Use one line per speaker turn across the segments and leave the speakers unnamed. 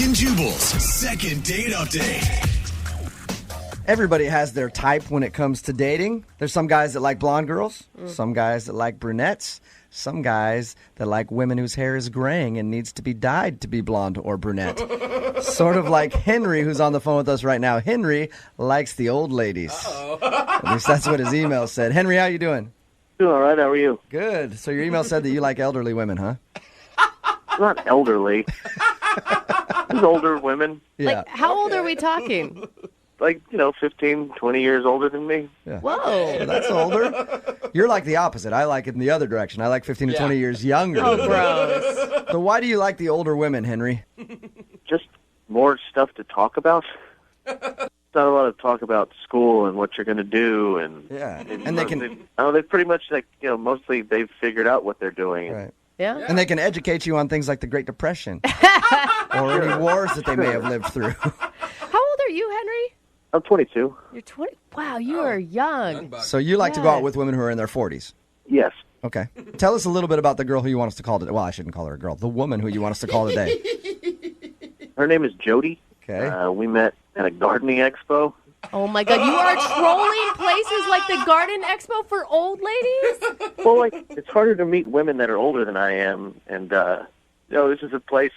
and Jubal's second date update.
Everybody has their type when it comes to dating. There's some guys that like blonde girls, some guys that like brunettes, some guys that like women whose hair is graying and needs to be dyed to be blonde or brunette. Sort of like Henry, who's on the phone with us right now. Henry likes the old ladies. At least that's what his email said. Henry, how you doing?
Doing all right. How are you?
Good. So your email said that you like elderly women, huh?
Not elderly. Just older women.
Yeah.
Like, how old are we talking?
Like, 15, 20 years older than me.
Yeah.
Whoa.
Well, that's older. You're like the opposite. I like it in the other direction. I like 15 to 20 years younger.
Oh, gross.
So why do you like the older women, Henry?
Just more stuff to talk about. Not a lot of talk about school and what you're going to do.
Yeah. And they can...
they pretty much, mostly they've figured out what they're doing.
Right.
Yeah.
And they can educate you on things like the Great Depression or any wars that they may have lived through.
How old are you, Henry?
I'm 22.
You're 20. Wow, you are young.
So you like to go out with women who are in their 40s?
Yes.
Okay. Tell us a little bit about the girl who you want us to call today. Well, I shouldn't call her a girl. The woman who you want us to call today.
Her name is Jody.
Okay.
We met at a gardening expo.
Oh, my God. You are trolling places like the Garden Expo for old ladies?
Well, it's harder to meet women that are older than I am. And, this is a place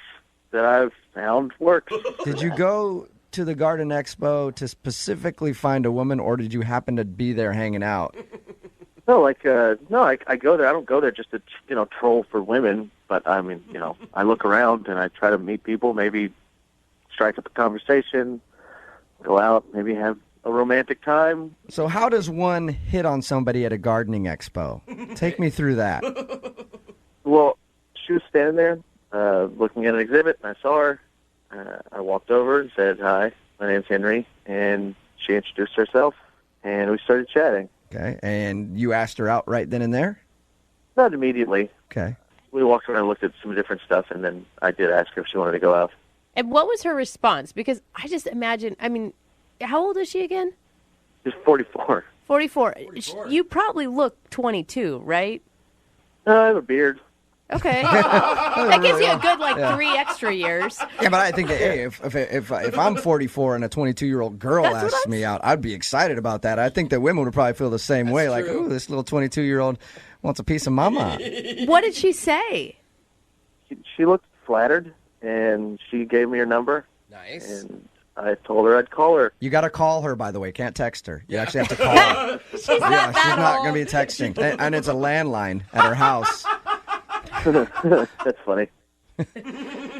that I've found works.
Did you go to the Garden Expo to specifically find a woman, or did you happen to be there hanging out?
No, I go there. I don't go there just to, troll for women. But, I look around and I try to meet people, maybe strike up a conversation, go out, maybe have a romantic time.
So how does one hit on somebody at a gardening expo? Take me through that.
Well, she was standing there looking at an exhibit, and I saw her. I walked over and said, "Hi, my name's Henry," and she introduced herself, and we started chatting.
Okay, and you asked her out right then and there?
Not immediately.
Okay.
We walked around and looked at some different stuff, and then I did ask her if she wanted to go out.
And what was her response? Because I just imagine, how old is she again?
She's 44.
44. You probably look 22, right?
I have a beard.
Okay. That gives you a good, 3 extra years.
Yeah, but I think, hey, if I'm 44 and a 22-year-old girl asks me out, I'd be excited about that. I think that women would probably feel the same way. Like, ooh, this little 22-year-old wants a piece of mama.
What did she say?
She looked flattered, and she gave me her number.
Nice.
And I told her I'd call her.
You got to call her, by the way. Can't text her. You actually have to call her.
She's not
going to be texting. And it's a landline at her house.
That's funny.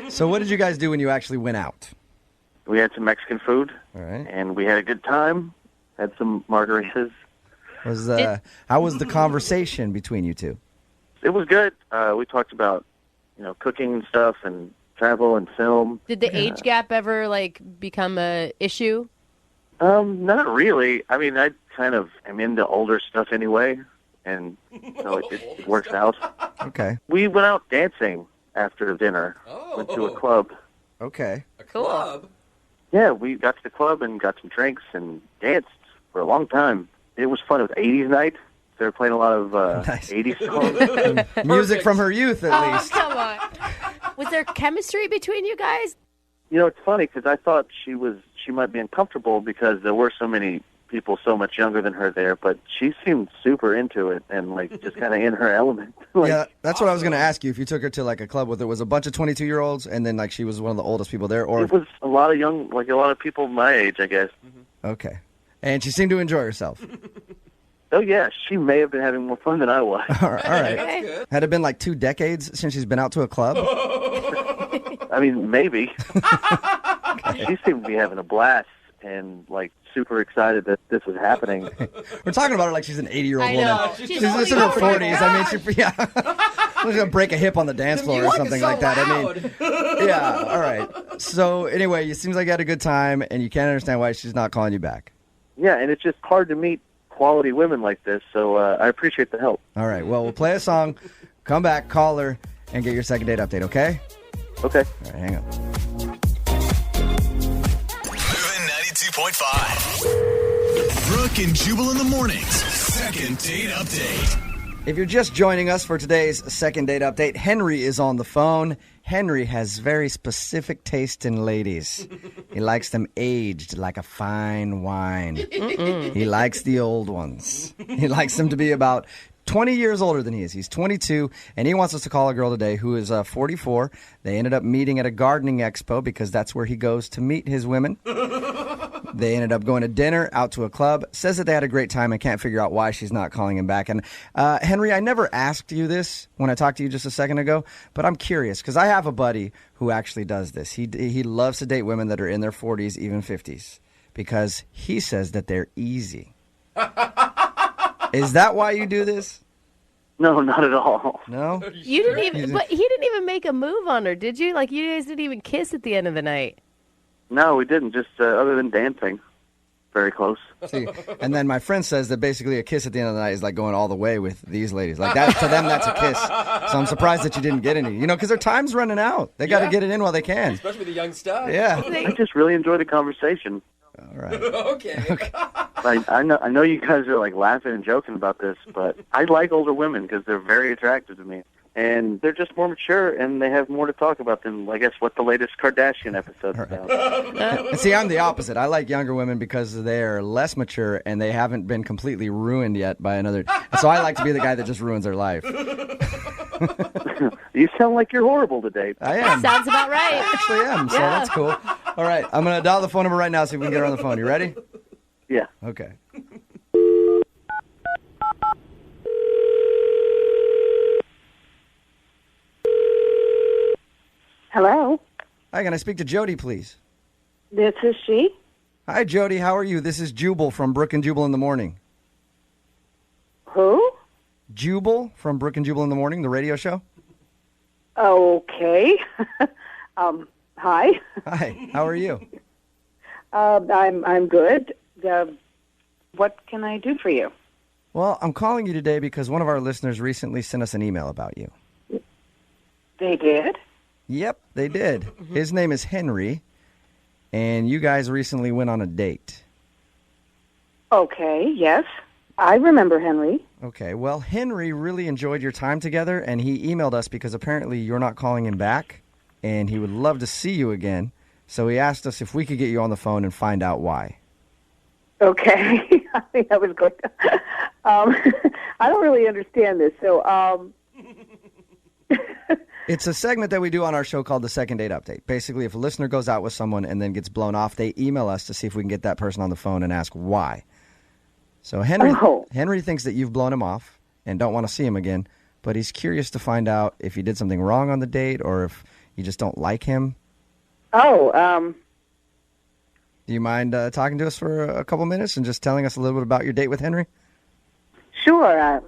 So what did you guys do when you actually went out?
We had some Mexican food,
All right.
and we had a good time. Had some margaritas.
How was the conversation between you two?
It was good. We talked about, cooking and stuff, and travel and film.
Did the age gap ever, become a issue?
Not really. I kind of am into older stuff anyway, and it works out.
Okay.
We went out dancing after dinner.
Oh.
Went to a club.
Okay.
A club?
Yeah, we got to the club and got some drinks and danced for a long time. It was fun. It was 80s night. They were playing a lot of
Nice.
80s songs.
Music from her youth, at least.
Come on. Was there chemistry between you guys?
It's funny because I thought she might be uncomfortable because there were so many people so much younger than her there, but she seemed super into it and just kind of in her element.
Yeah, that's what I was going to ask you. If you took her to a club with, it was a bunch of 22-year-olds and then she was one of the oldest people there, or
it was a lot of young, a lot of people my age, I guess.
Okay. And she seemed to enjoy herself.
Oh yeah, she may have been having more fun than I was.
All right.
Okay.
Good.
Had it been 2 decades since she's been out to a club?
Maybe. She seemed to be having a blast and super excited that this was happening.
We're talking about her like she's an 80-year-old
I
woman.
know.
She's in her 40s. She's going to break a hip on the dance floor or something like that. Yeah, all right. So anyway, it seems like you had a good time, and you can't understand why she's not calling you back.
Yeah, and it's just hard to meet quality women like this, so I appreciate the help.
All right, well, we'll play a song, come back, call her, and get your second date update, okay?
Okay.
All right, hang on.
Moving 92.5. Brooke and Jubal in the mornings. Second date update.
If you're just joining us for today's second date update, Henry is on the phone. Henry has very specific taste in ladies. He likes them aged like a fine wine. He likes the old ones. He likes them to be about 20 years older than he is. He's 22, and he wants us to call a girl today who is 44. They ended up meeting at a gardening expo because that's where he goes to meet his women. They ended up going to dinner, out to a club, says that they had a great time and can't figure out why she's not calling him back. And Henry, I never asked you this when I talked to you just a second ago, but I'm curious because I have a buddy who actually does this. He loves to date women that are in their 40s, even 50s, because he says that they're easy. Is that why you do this?
No, not at all.
No?
You didn't even, but he didn't even make a move on her, did you? Like, you guys didn't even kiss at the end of the night.
No, we didn't. Just other than dancing, very close.
See, and then my friend says that basically a kiss at the end of the night is like going all the way with these ladies. Like that to them, that's a kiss. So I'm surprised that you didn't get any. You know, because their time's running out. They got to get it in while they can.
Especially the young stuff.
Yeah.
I just really enjoy the conversation.
All right.
Okay.
I know you guys are like laughing and joking about this, but I like older women because they're very attractive to me. And they're just more mature, and they have more to talk about than, I guess, what the latest Kardashian episode's about.
And see, I'm the opposite. I like younger women because they're less mature and they haven't been completely ruined yet by another. So I like to be the guy that just ruins their life.
You sound like you're horrible today.
I am.
Sounds about right.
I actually am, so that's cool. All right, I'm going to dial the phone number right now, see if we can get her on the phone. You ready?
Yeah.
Okay.
Hello,
Hi, can I speak to Jody, please?
this is she.
Hi, Jody. How are you? This is Jubal from Brooke and Jubal in the Morning.
Who?
Jubal from Brooke and Jubal in the Morning, the radio show.
Okay. Hi.
Hi, how are you?
I'm good. What can I do for you?
Well, I'm calling you today because one of our listeners recently sent us an email about you.
They did.
Yep, they did. His name is Henry, and you guys recently went on a date.
Okay. Yes, I remember Henry.
Okay, well, Henry really enjoyed your time together, and he emailed us because apparently you're not calling him back, and he would love to see you again. So he asked us if we could get you on the phone and find out why.
Okay. I think that was good. I don't really understand this. So,
It's a segment that we do on our show called the Second Date Update. Basically, if a listener goes out with someone and then gets blown off, they email us to see if we can get that person on the phone and ask why. So Henry thinks that you've blown him off and don't want to see him again, but he's curious to find out if you did something wrong on the date or if you just don't like him.
Do
Do you mind talking to us for a couple minutes and just telling us a little bit about your date with Henry?
Sure.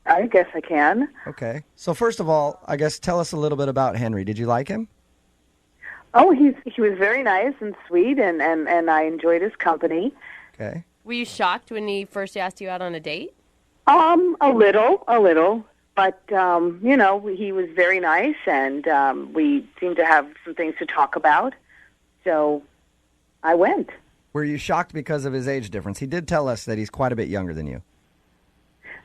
I guess I can.
Okay. So first of all, I guess tell us a little bit about Henry. Did you like him?
Oh, he was very nice and sweet, and I enjoyed his company.
Okay.
Were you shocked when he first asked you out on a date?
A little. But, he was very nice, and we seemed to have some things to talk about. So I went.
Were you shocked because of his age difference? He did tell us that he's quite a bit younger than you.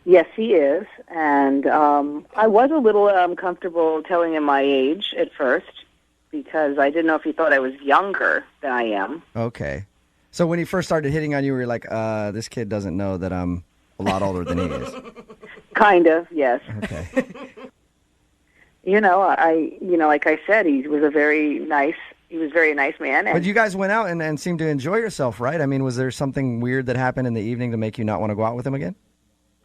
Yes, he is. And I was a little uncomfortable telling him my age at first because I didn't know if he thought I was younger than I am.
Okay. So when he first started hitting on you, were you like, this kid doesn't know that I'm a lot older than he is?
Kind of, yes.
Okay.
Like I said, he was a very nice man. And
But you guys went out and seemed to enjoy yourself, right? I mean, was there something weird that happened in the evening to make you not want to go out with him again?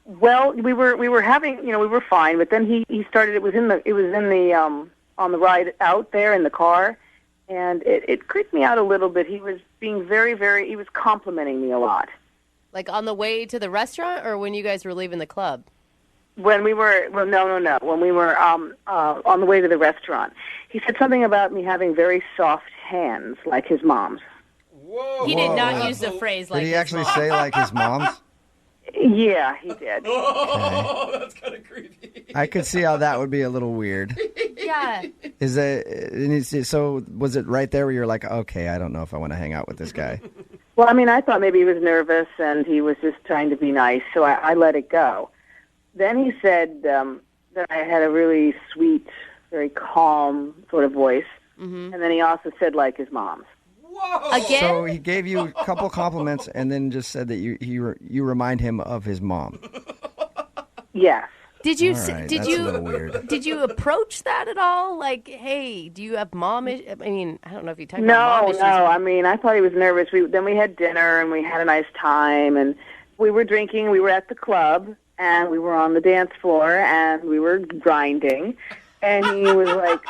well, we were having, we were fine, but then he started. It was in the on the ride out there in the car, and it creeped me out a little bit. He was being he was complimenting me a lot.
Like on the way to the restaurant or when you guys were leaving the club?
When we were, no. When we were on the way to the restaurant, he said something about me having very soft hands, like his mom's.
Whoa.
He did not use the phrase like
Did he
his
actually
mom.
say like his mom's?
Yeah, he did.
Oh, that's kind of creepy.
I could see how that would be a little weird.
Yeah.
So was it right there where you're like, okay, I don't know if I want to hang out with this guy?
Well, I mean, I thought maybe he was nervous and he was just trying to be nice, so I let it go. then he said that I had a really sweet, very calm sort of voice. And then he also said like his mom's.
Whoa!
Again?
So he gave you a couple compliments and then just said that you remind him of his mom.
Yes.
Did you
All right,
did
that's
you
a little weird.
did you approach that at all? Like, hey, do you have mom? I mean, I don't know if you talked about mom
No,
issues.
no. I mean, I thought he was nervous. Then we had dinner and we had a nice time and we were drinking. We were at the club and we were on the dance floor and we were grinding. And he was like,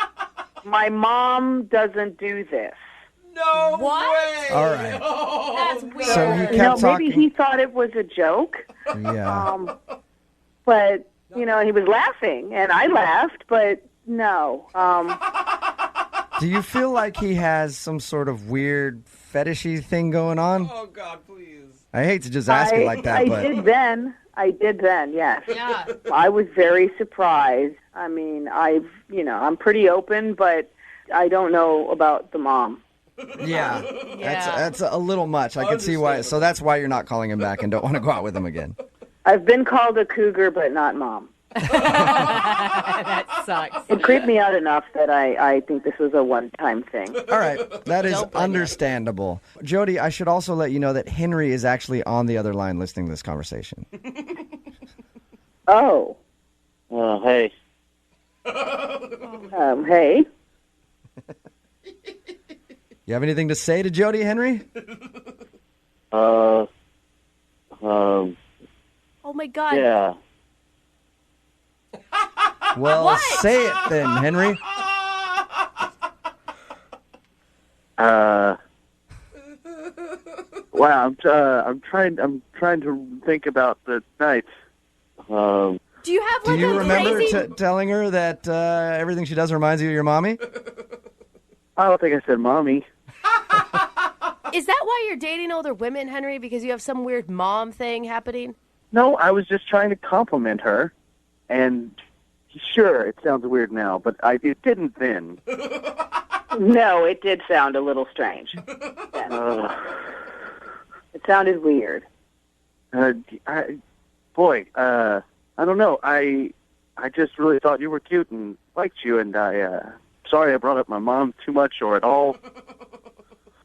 "My mom doesn't do this."
No
What?
way!
All right.
That's weird.
So he
Maybe
kept talking.
he thought it was a joke.
Yeah.
But, he was laughing, and I laughed, but no.
Do you feel like he has some sort of weird fetishy thing going on?
Oh, God, please.
I hate to just ask it like that,
I
but
I did then, yes.
Yeah.
I was very surprised. I mean, I'm pretty open, but I don't know about the mom.
yeah,
Yeah.
that's a little much. I can see why. So that's why you're not calling him back and don't want to go out with him again.
I've been called a cougar, but not mom.
That sucks.
It creeped me out enough that I think this was a one-time thing.
All right, that is
Don't blame
understandable. Jody, I should also let you know that Henry is actually on the other line listening to this conversation.
Oh.
Hey.
Hey.
You have anything to say to Jody, Henry?
Um.
Oh my God.
Yeah.
Well,
What?
say it then, Henry.
Wow. I'm trying to think about the night.
Do you have
Do
like
you
a
remember
crazy?
telling her that everything she does reminds you of your mommy?
I don't think I said mommy.
Is that why you're dating older women, Henry? Because you have some weird mom thing happening?
No, I was just trying to compliment her, and sure, it sounds weird now, but it didn't then.
No, it did sound a little strange. It sounded weird.
I don't know. I just really thought you were cute and liked you, and sorry I brought up my mom too much or at all.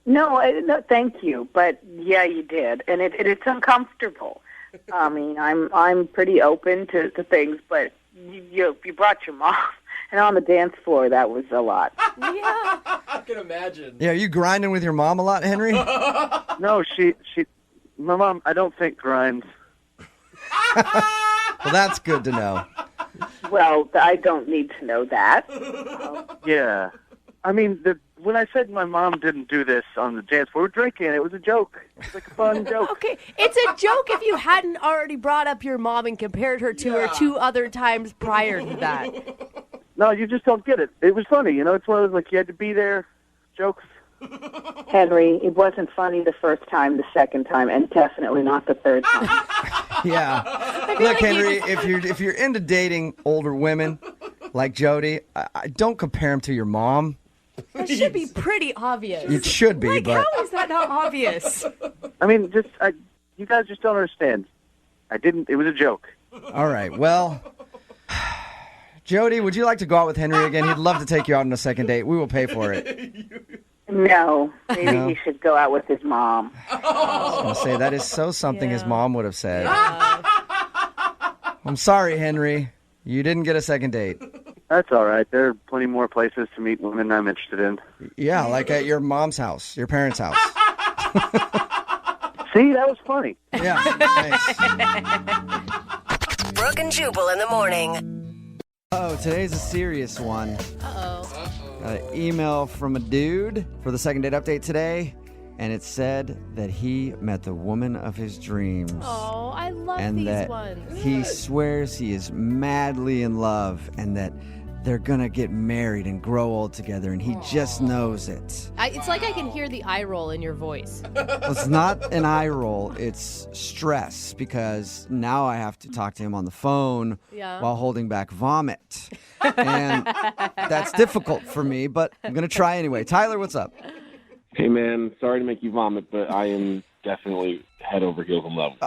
No, thank you. But yeah, you did, and it's uncomfortable. I mean, I'm pretty open to things, but you brought your mom, and on the dance floor, that was a lot.
Yeah.
I can imagine.
Yeah, are you grinding with your mom a lot, Henry?
No, my mom, I don't think grinds.
Well, that's good to know.
Well, I don't need to know that.
Yeah. I mean, when I said my mom didn't do this on the dance floor, we were drinking. It was a joke. It was like a fun joke.
Okay, it's a joke if you hadn't already brought up your mom and compared her to her 2 other times prior to that.
No, you just don't get it. It was funny. It's one of those, like, you had to be there jokes.
Henry, it wasn't funny the first time, the second time, and definitely not the third time.
Yeah. Look, Henry, if you're into dating older women like Jody, I don't compare them to your mom.
That should be pretty obvious.
It should be,
Like,
but
how is that not obvious?
I mean, you guys just don't understand. It was a joke.
all right. Well, Jody, would you like to go out with Henry again? He'd love to take you out on a second date. We will pay for it.
No, maybe
No?
he should go out with his mom.
I was going to say, that is so something his
Yeah.
mom would have said. I'm sorry, Henry. You didn't get a second date.
That's all right. There are plenty more places to meet women I'm interested in.
Yeah, like at your mom's house, your parents' house.
See, that was funny.
Yeah, thanks.
Brooke and Jubal in the morning.
Oh, today's a serious one.
Uh-oh.
Got an email from a dude for the second date update today, and it said that he met the woman of his dreams.
Oh, I love
And
these
that
ones.
he swears he is madly in love and that they're gonna get married and grow old together, and he just knows it.
It's like I can hear the eye roll in your voice.
Well, it's not an eye roll, it's stress, because now I have to talk to him on the phone
Yeah.
while holding back vomit. And that's difficult for me, but I'm gonna try anyway. Tyler, what's up?
Hey, man, sorry to make you vomit, but I am definitely head over heels in love.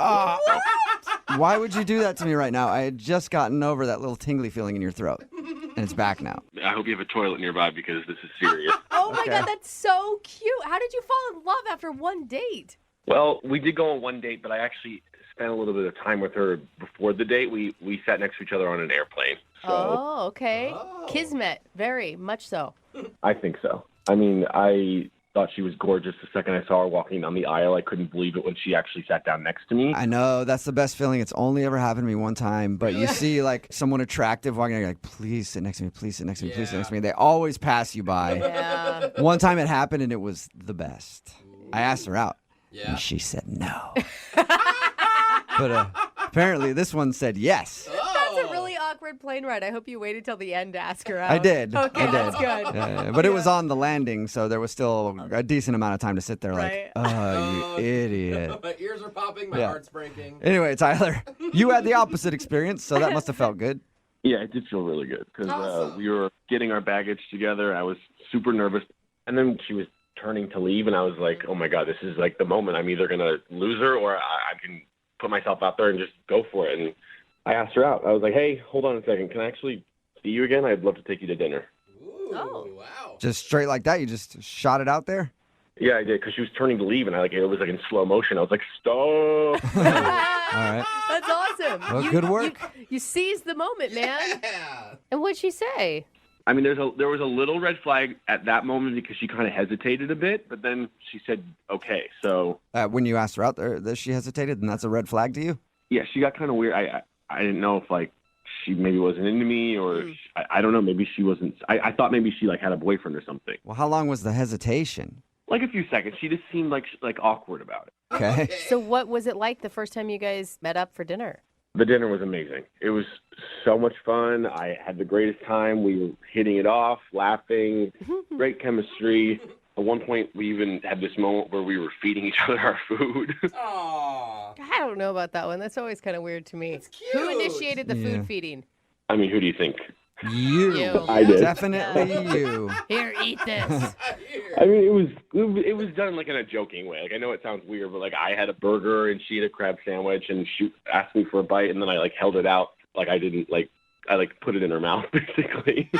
Why would you do that to me right now? I had just gotten over that little tingly feeling in your throat, and it's back now.
I hope you have a toilet nearby because this is serious.
Oh my
Okay.
God, that's so cute. How did you fall in love after one date?
Well, we did go on one date, but I actually spent a little bit of time with her before the date. We sat next to each other on an airplane. So
Oh, okay. Kismet, very much so.
I think so. I mean, I thought she was gorgeous the second I saw her walking down the aisle. I couldn't believe it when she actually sat down next to me.
I know, that's the best feeling. It's only ever happened to me one time, but you see like someone attractive walking, you're like, please sit next to me, please sit next to me, please sit next to me. They always pass you by.
Yeah.
One time it happened and it was the best. I asked her out,
Yeah.
and she said no. But apparently this one said yes.
That's a really awkward plane ride. I hope you waited till the end to ask her out.
I did.
Okay,
I did.
that's good.
But it was on the landing, so there was still a decent amount of time to sit there
Right.
like, oh, you idiot.
My ears are popping. My
Yeah.
heart's breaking.
Anyway, Tyler, you had the opposite experience, so that must have felt good.
Yeah, it did feel really good because
Awesome.
we were getting our baggage together. I was super nervous. And then she was turning to leave, and I was like, oh, my God, this is like the moment. I'm either going to lose her or I can put myself out there and just go for it. And I asked her out. I was like, hey, hold on a second. Can I actually see you again? I'd love to take you to dinner.
Ooh,
Oh.
wow.
Just straight like that, you just shot it out there?
Yeah, I did because she was turning to leave, and it was like in slow motion. I was like, stop.
All right.
That's awesome.
Well, good work.
You seized the moment, man.
Yeah.
And what'd she say?
I mean, there was a little red flag at that moment because she kind of hesitated a bit, but then she said, okay. So,
When you asked her out there, that she hesitated, and that's a red flag to you?
yeah, she got kind of weird. I didn't know if, like, she maybe wasn't into me or I don't know. Maybe she wasn't. I thought maybe she, like, had a boyfriend or something.
Well, how long was the hesitation?
Like a few seconds. She just seemed like awkward about it.
Okay.
So what was it like the first time you guys met up for dinner?
The dinner was amazing. It was so much fun. I had the greatest time. We were hitting it off, laughing, great chemistry. At one point, we even had this moment where we were feeding each other our food.
Aw.
I don't know about that one. That's always kind of weird to me.
It's
Who
cute.
initiated the
Yeah.
food feeding?
I mean, who do you think?
You.
You.
I did.
Definitely you.
Here, eat this.
I mean, it was done like in a joking way. Like I know it sounds weird, but like I had a burger and she had a crab sandwich, and she asked me for a bite, and then I like held it out like I didn't like I like put it in her mouth basically.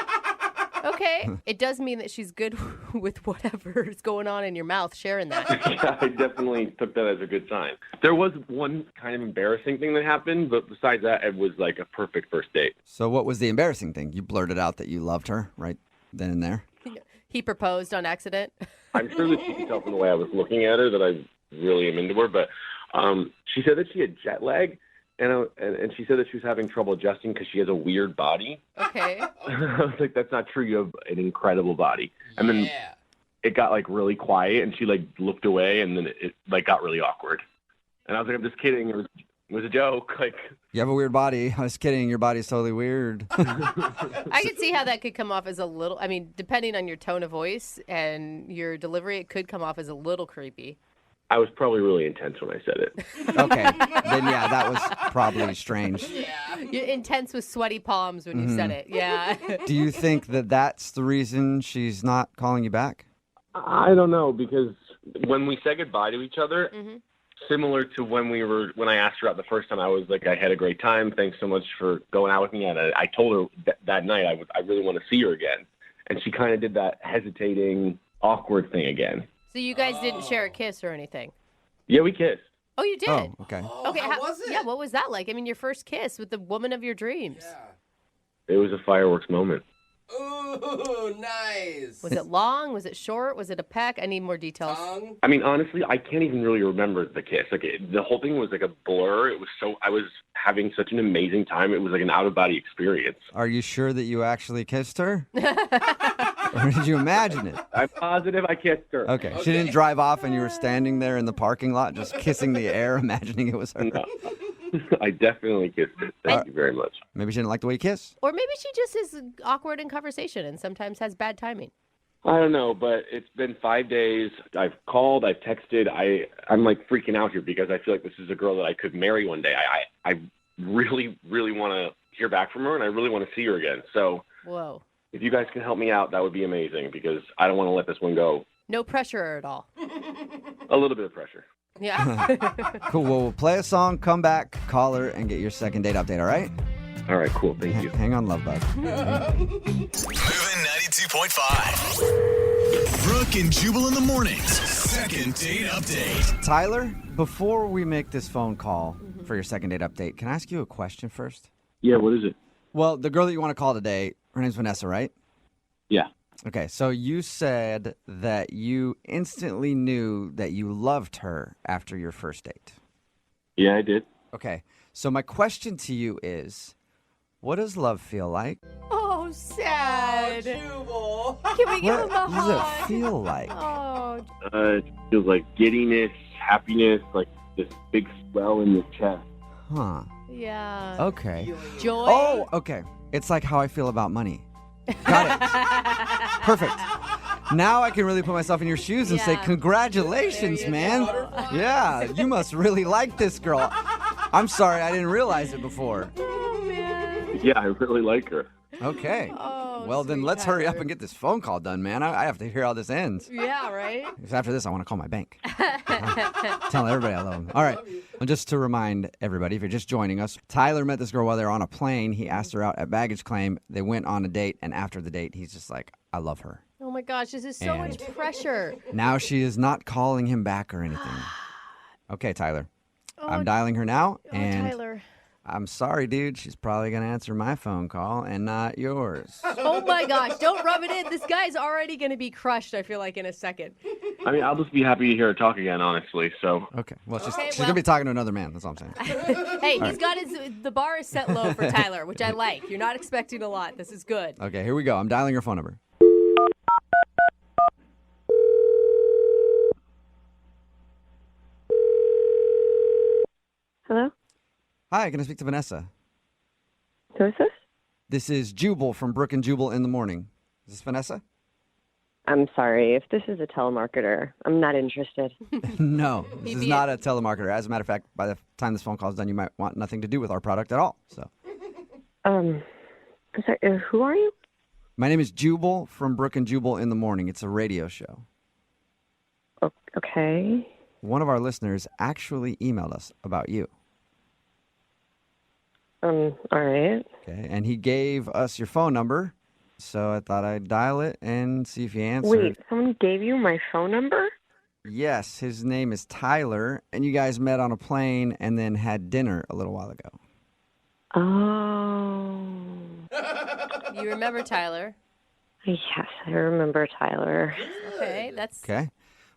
Okay. It does mean that she's good with whatever is going on in your mouth, sharing that.
Yeah, I definitely took that as a good sign. There was one kind of embarrassing thing that happened, but besides that, it was like a perfect first date.
So what was the embarrassing thing? You blurted out that you loved her right then and there?
He proposed on accident.
I'm sure that she could tell from the way I was looking at her that I really am into her, but she said that she had jet lag, and she said that she was having trouble adjusting because she has a weird body.
Okay.
I was like, that's not true. You have an incredible body. And then
Yeah.
it got like really quiet, and she like looked away, and then it like got really awkward. And I was like, I'm just kidding. It was a joke. Like,
You have a weird body. I was kidding. Your body's totally weird.
I could see how that could come off as a little, I mean, depending on your tone of voice and your delivery, it could come off as a little creepy.
I was probably really intense when I said it.
Okay. Then, yeah, that was probably strange.
You're intense with sweaty palms when you said it. Yeah.
Do you think that that's the reason she's not calling you back?
I don't know, because when we said goodbye to each other, similar to when I asked her out the first time, I was like, I had a great time. Thanks so much for going out with me. And I told her that night I really want to see her again. And she kind of did that hesitating, awkward thing again.
So you guys didn't share a kiss or anything?
Yeah, we kissed.
Oh, you did?
Oh, okay.
Okay.
How was it?
Yeah, what was that like? I mean, your first kiss with the woman of your dreams.
It was a fireworks moment.
Ooh, nice.
Was it long? Was it short? Was it a peck? I need more details.
Tongue?
I mean, honestly, I can't even really remember the kiss. Like the whole thing was like a blur. I was having such an amazing time. It was like an out-of-body experience.
Are you sure that you actually kissed her? Or did you imagine it?
I'm positive I kissed her.
Okay. She didn't drive off and you were standing there in the parking lot just kissing the air, imagining it was her.
No. I definitely kissed her. Thank you very much.
Maybe she didn't like the way you kiss.
Or maybe she just is awkward in conversation and sometimes has bad timing.
I don't know, but it's been 5 days. I've called, I've texted. I'm like freaking out here because I feel like this is a girl that I could marry one day. I really, really want to hear back from her, and I really want to see her again. So
Whoa.
if you guys can help me out, that would be amazing because I don't want to let this one go.
No pressure at all.
A little bit of pressure.
Yeah.
Cool. Well, we'll play a song, come back, call her, and get your second date update, all right?
All right, cool. Thank you.
Hang on, love bug.
Moving 92.5. Brooke and Jubal in the mornings. Second date update.
Tyler, before we make this phone call for your second date update, can I ask you a question first?
Yeah, what is it?
Well, the girl that you want to call today, her name's Vanessa, right?
Yeah.
Okay, so you said that you instantly knew that you loved her after your first date.
Yeah, I did.
Okay, so my question to you is, what does love feel like?
Oh, sad.
Jubal.
Can we give him a
What does it
hug?
feel like?
Oh,
It feels like giddiness, happiness, like this big swell in your chest.
Huh,
yeah.
okay.
Joy.
Oh, okay. It's like how I feel about money. Got it. Perfect. Now I can really put myself in your shoes and say,
Yeah.
congratulations,
There you
man.
go.
Yeah, you must really like this girl. I'm sorry, I didn't realize it before.
Oh, man.
Yeah, I really like her.
Okay.
Oh,
Well, then
sweet
let's hurry up
Tyler.
and get this phone call done, man. I have to hear how this ends.
Yeah, right?
Because after this, I want to call my bank. Tell everybody I love them. All right. And just to remind everybody, if you're just joining us, Tyler met this girl while they were on a plane. He asked her out at baggage claim. They went on a date, and after the date, he's just like, I love her.
Oh, my gosh. This is so much pressure.
Now she is not calling him back or anything. Okay, Tyler. I'm dialing her now, and
Tyler.
I'm sorry, dude. She's probably going to answer my phone call and not yours.
Oh, my gosh. Don't rub it in. This guy's already going to be crushed, I feel like, in a second.
I mean, I'll just be happy to hear her talk again, honestly. So,
Okay. Well, she's
Okay,
going
well-
to be talking to another man. That's all I'm saying.
Hey, he's got the bar is set low for Tyler, which I like. You're not expecting a lot. This is good.
Okay, here we go. I'm dialing her phone number.
Hello?
Hi, can I speak to Vanessa?
Who is this?
This is Jubal from Brooke and Jubal in the morning. Is this Vanessa?
I'm sorry. If this is a telemarketer, I'm not interested.
No, this is
Maybe
not a telemarketer. As a matter of fact, by the time this phone call is done, you might want nothing to do with our product at all. So,
I'm sorry. Who are you?
my name is Jubal from Brooke and Jubal in the morning. It's a radio show.
Okay.
One of our listeners actually emailed us about you.
All right.
Okay, and he gave us your phone number, so I thought I'd dial it and see if you answered.
Wait, someone gave you my phone number?
Yes, his name is Tyler, and you guys met on a plane and then had dinner a little while ago.
Oh.
You remember Tyler?
Yes, I remember Tyler.
Okay, that's
Okay.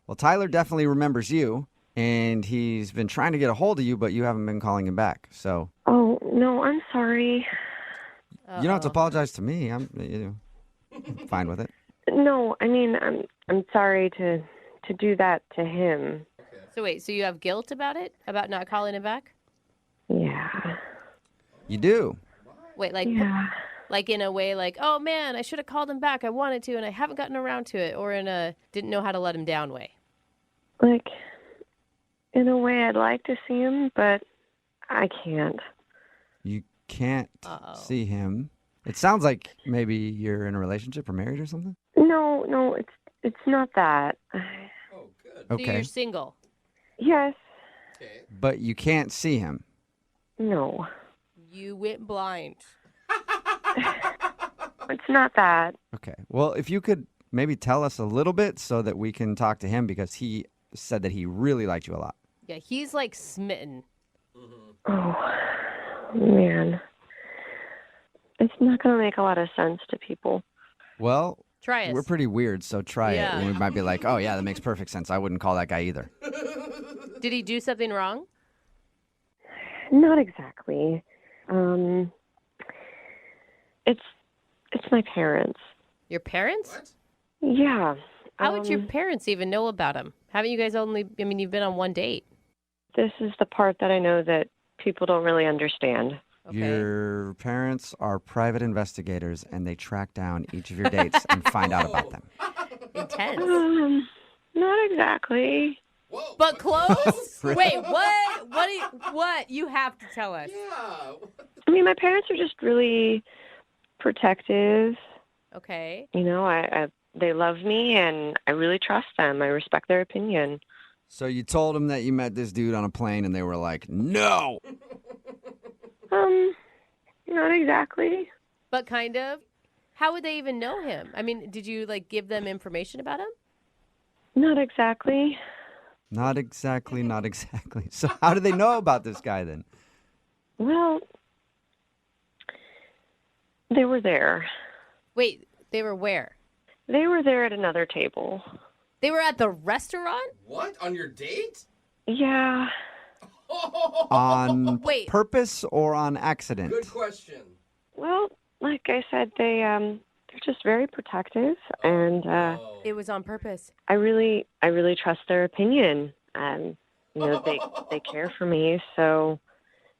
Well, Tyler definitely remembers you, and he's been trying to get a hold of you, but you haven't been calling him back. So
Oh, no, I'm sorry.
you don't have to apologize to me. I'm fine with it.
No, I mean, I'm sorry to do that to him.
So wait, so you have guilt about it? About not calling him back?
Yeah.
You do.
Wait, like
Yeah.
like in a way like, oh man, I should have called him back. I wanted to and I haven't gotten around to it, or in a didn't know how to let him down way.
Like, in a way, I'd like to see him, but I can't.
You can't
Uh-oh.
see him. It sounds like maybe you're in a relationship or married or something.
No, it's not that.
Oh, good.
So
Okay.
you're single.
Yes.
Okay.
But you can't see him.
No.
You went blind.
It's not that.
Okay. Well, if you could maybe tell us a little bit so that we can talk to him, because he said that he really liked you a lot.
Yeah, he's like smitten.
Oh, man. It's not going to make a lot of sense to people.
Well,
Try us.
we're pretty weird, so try it.
Yeah.
And we might be like, oh, yeah, that makes perfect sense. I wouldn't call that guy either.
Did he do something wrong?
Not exactly. It's my parents.
Your parents?
What?
Yeah.
How would your parents even know about him? Haven't you guys you've been on one date.
This is the part that I know that people don't really understand.
Okay.
Your parents are private investigators, and they track down each of your dates and find out about them.
Intense.
Not exactly.
Whoa.
But close? Wait, what? What? You have to tell us.
Yeah.
I mean, my parents are just really protective.
Okay.
You know, they love me, and I really trust them. I respect their opinion.
So you told them that you met this dude on a plane, and they were like, no.
Not exactly.
But kind of. How would they even know him? I mean, did you like give them information about him?
Not exactly.
Not exactly, not exactly. So how do they know about this guy then?
Well, they were there.
Wait, they were where?
They were there at another table.
They were at the restaurant?
What? On your date?
Yeah.
On
Wait.
purpose or on accident?
Good question.
Well, like I said, they're just very protective, and
It was on purpose.
I really trust their opinion. They care for me, so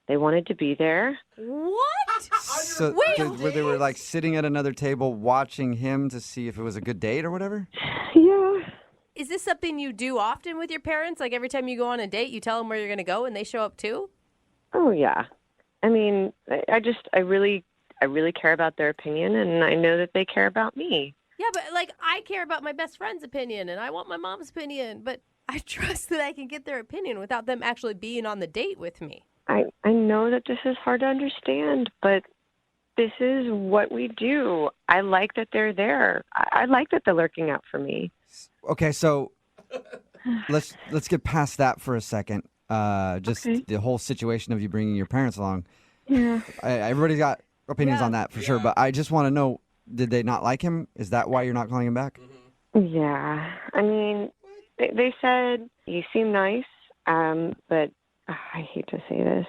they wanted to be there.
What?
So
Wait,
where they were like sitting at another table watching him to see if it was a good date or whatever?
Yeah.
Is this something you do often with your parents? Like every time you go on a date, you tell them where you're going to go and they show up too?
Oh yeah. I mean, I really care about their opinion, and I know that they care about me.
Yeah, but like I care about my best friend's opinion and I want my mom's opinion, but I trust that I can get their opinion without them actually being on the date with me.
I know that this is hard to understand, but this is what we do. I like that they're there. I like that they're lurking out for me.
Okay, so let's get past that for a second.
Okay.
The whole situation of you bringing your parents along.
Yeah.
Everybody's got opinions
Yeah.
on that for sure, but I just want to know, did they not like him? Is that why you're not calling him back?
Yeah. I mean, they said you seem nice, but I hate to say this,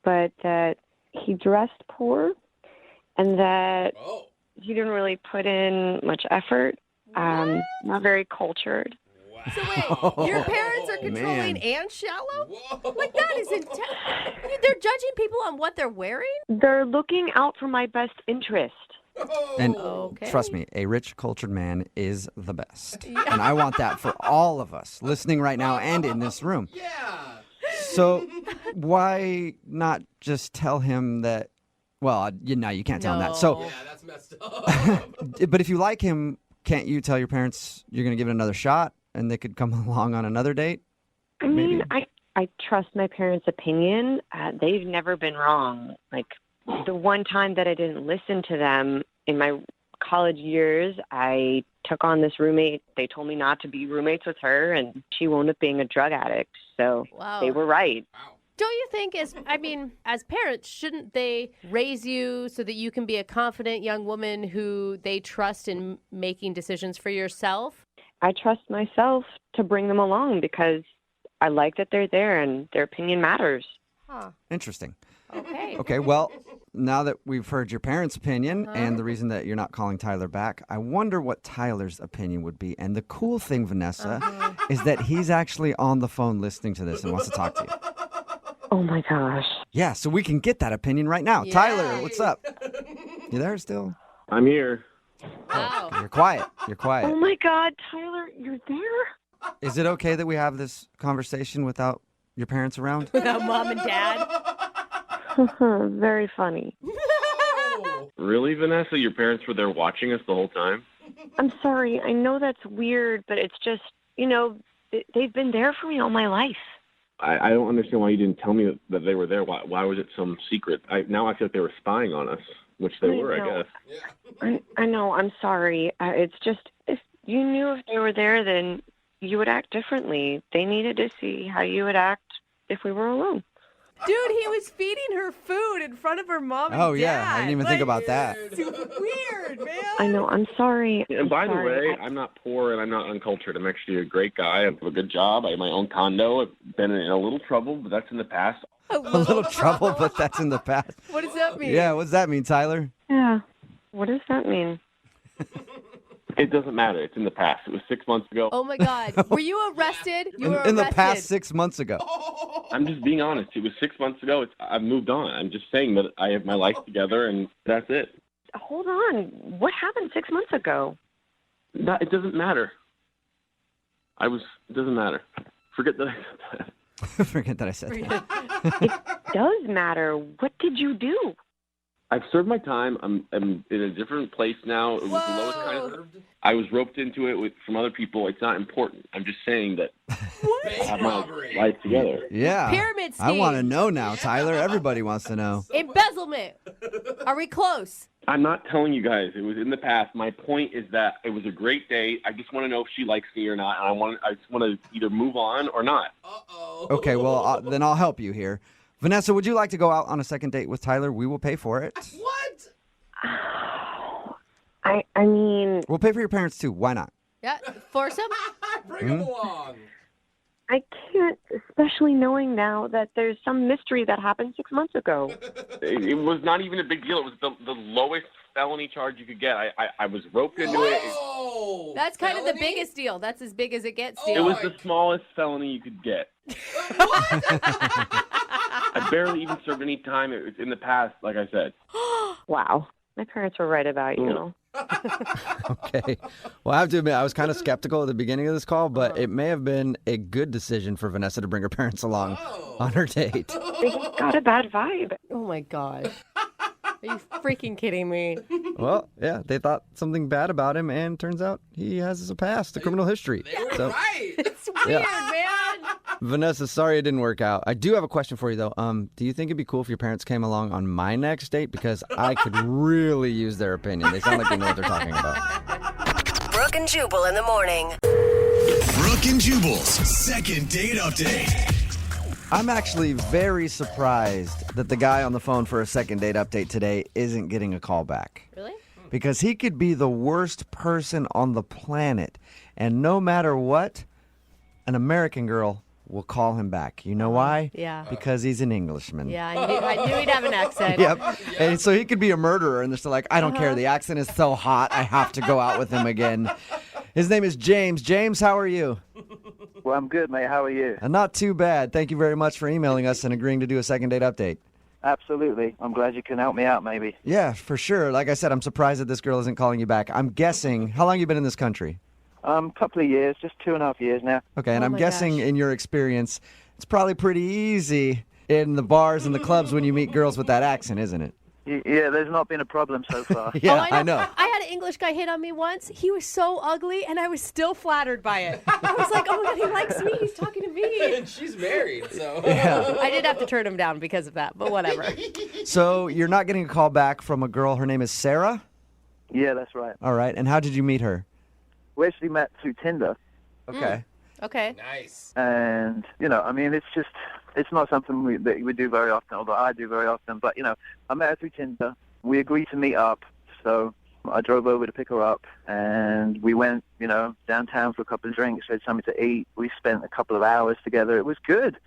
but that he dressed poor and that
Oh.
he didn't really put in much effort, not very cultured.
Wow.
So wait, your parents are controlling
man.
and shallow?
Whoa.
Like that is intense. They're judging people on what they're wearing?
They're looking out for my best interest.
Oh.
And
Okay.
trust me, a rich, cultured man is the best. And I want that for all of us listening right now and in this room.
Yeah.
So why not just tell him that, well, you can't tell him that. So,
Yeah, that's messed up.
but if you like him, can't you tell your parents you're going to give it another shot and they could come along on another date?
I mean, I trust my parents' opinion. They've never been wrong. Like, the one time that I didn't listen to them in my college years, I took on this roommate. They told me not to be roommates with her, and she wound up being a drug addict. So
Wow.
they were right.
Wow.
Don't you think, as parents, shouldn't they raise you so that you can be a confident young woman who they trust in making decisions for yourself?
I trust myself to bring them along because I like that they're there and their opinion matters.
Huh.
Interesting.
Okay.
Okay, well, now that we've heard your parents' opinion and the reason that you're not calling Tyler back, I wonder what Tyler's opinion would be. And the cool thing, Vanessa, is that he's actually on the phone listening to this and wants to talk to you.
Oh, my gosh.
Yeah, so we can get that opinion right now.
Yay.
Tyler, what's up? You there still?
I'm here.
Wow.
You're quiet. You're quiet.
Oh, my God, Tyler, you're there?
Is it okay that we have this conversation without your parents around?
Without mom and dad?
Very funny.
Really, Vanessa? Your parents were there watching us the whole time?
I'm sorry. I know that's weird, but it's just, they've been there for me all my life.
I don't understand why you didn't tell me that they were there. Why was it some secret? Now I feel like they were spying on us, which they were, I
know.
guess.
I know. I'm sorry. It's just, if you knew if they were there, then you would act differently. They needed to see how you would act if we were alone.
Dude, he was feeding her food in front of her mom and dad.
Oh, yeah. I didn't even think about that.
It's weird, man.
I know. I'm sorry.
And by the
sorry.
way, I'm not poor and I'm not uncultured. I'm actually a great guy. I have a good job. I have my own condo. I've been in a little trouble, but that's in the past.
A little trouble, but that's in the past.
What does that mean?
Yeah, what does that mean, Tyler?
Yeah. What does that mean?
It doesn't matter. It's in the past. It was 6 months ago.
Oh, my God. Were you arrested? You were
In the
arrested.
past 6 months ago.
I'm just being honest. It was 6 months ago. I've moved on. I'm just saying that I have my life together, and that's it.
Hold on. What happened 6 months ago?
It doesn't matter. It doesn't matter. Forget that I said that.
Forget that I said that.
It does matter. What did you do?
I've served my time. I'm in a different place now. It was the lowest kind of. I was roped into it from other people. It's not important. I'm just saying that I have my life together.
Yeah.
Pyramid scheme.
I want to know now, Tyler. Everybody wants to know.
Embezzlement. Are we close?
I'm not telling you guys. It was in the past. My point is that it was a great date. I just want to know if she likes me or not. And I just want to either move on or not.
Uh-oh.
Okay, well, then I'll help you here. Vanessa, would you like to go out on a second date with Tyler? We will pay for it.
What?
I mean,
We'll pay for your parents, too. Why not?
Yeah. Foursome?
Bring him along.
I can't, especially knowing now that there's some mystery that happened 6 months ago.
It was not even a big deal. It was the lowest felony charge you could get. I was roped into it.
Oh,
That's kind of the
felony?
biggest deal. That's as big as it gets,
It
deal.
was the smallest felony you could get. I barely even served any time. It was in the past, like I said.
Wow. My parents were right about you.
Okay. Well, I have to admit, I was kind of skeptical at the beginning of this call, but it may have been a good decision for Vanessa to bring her parents along on her date.
They got a bad vibe.
Oh, my gosh. Are you freaking kidding me?
Well, yeah, they thought something bad about him, and turns out he has a past, a criminal history.
They were right.
It's weird, man.
Vanessa, sorry it didn't work out. I do have a question for you, though. Do you think it'd be cool if your parents came along on my next date? Because I could really use their opinion. They sound like they know what they're talking about.
Brooke and Jubal in the morning.
Brooke and Jubal's second date update.
I'm actually very surprised that the guy on the phone for a second date update today isn't getting a call back.
Really?
Because he could be the worst person on the planet. And no matter what, an American girl will call him back. You know why?
Yeah.
Because he's an Englishman.
Yeah, I knew he'd have an accent.
Yep. And so he could be a murderer, and they're still like, I don't care. The accent is so hot, I have to go out with him again. His name is James. James, how are you?
Well, I'm good, mate. How are you?
Not too bad. Thank you very much for emailing us and agreeing to do a second date update.
Absolutely. I'm glad you can help me out, maybe.
Yeah, for sure. Like I said, I'm surprised that this girl isn't calling you back. I'm guessing, how long have you been in this country?
Couple of years, just 2.5 years now.
Okay, and
Oh
I'm
my
guessing
gosh.
in your experience, it's probably pretty easy in the bars and the clubs when you meet girls with that accent, isn't it?
Yeah, there's not been a problem so far.
Yeah,
Oh,
I know.
I had an English guy hit on me once. He was so ugly, and I was still flattered by it. I was like, oh, my God, he likes me. He's talking to me.
And she's married, so.
I did have to turn him down because of that, but whatever.
So you're not getting a call back from a girl. Her name is Sarah?
Yeah, that's right.
All right. And how did you meet her?
We actually met through Tinder.
Okay.
Okay.
Nice.
And, I mean, it's not something that we do very often, although I do very often. But, I met her through Tinder. We agreed to meet up. So I drove over to pick her up. And we went, downtown for a couple of drinks, had something to eat. We spent a couple of hours together. It was good.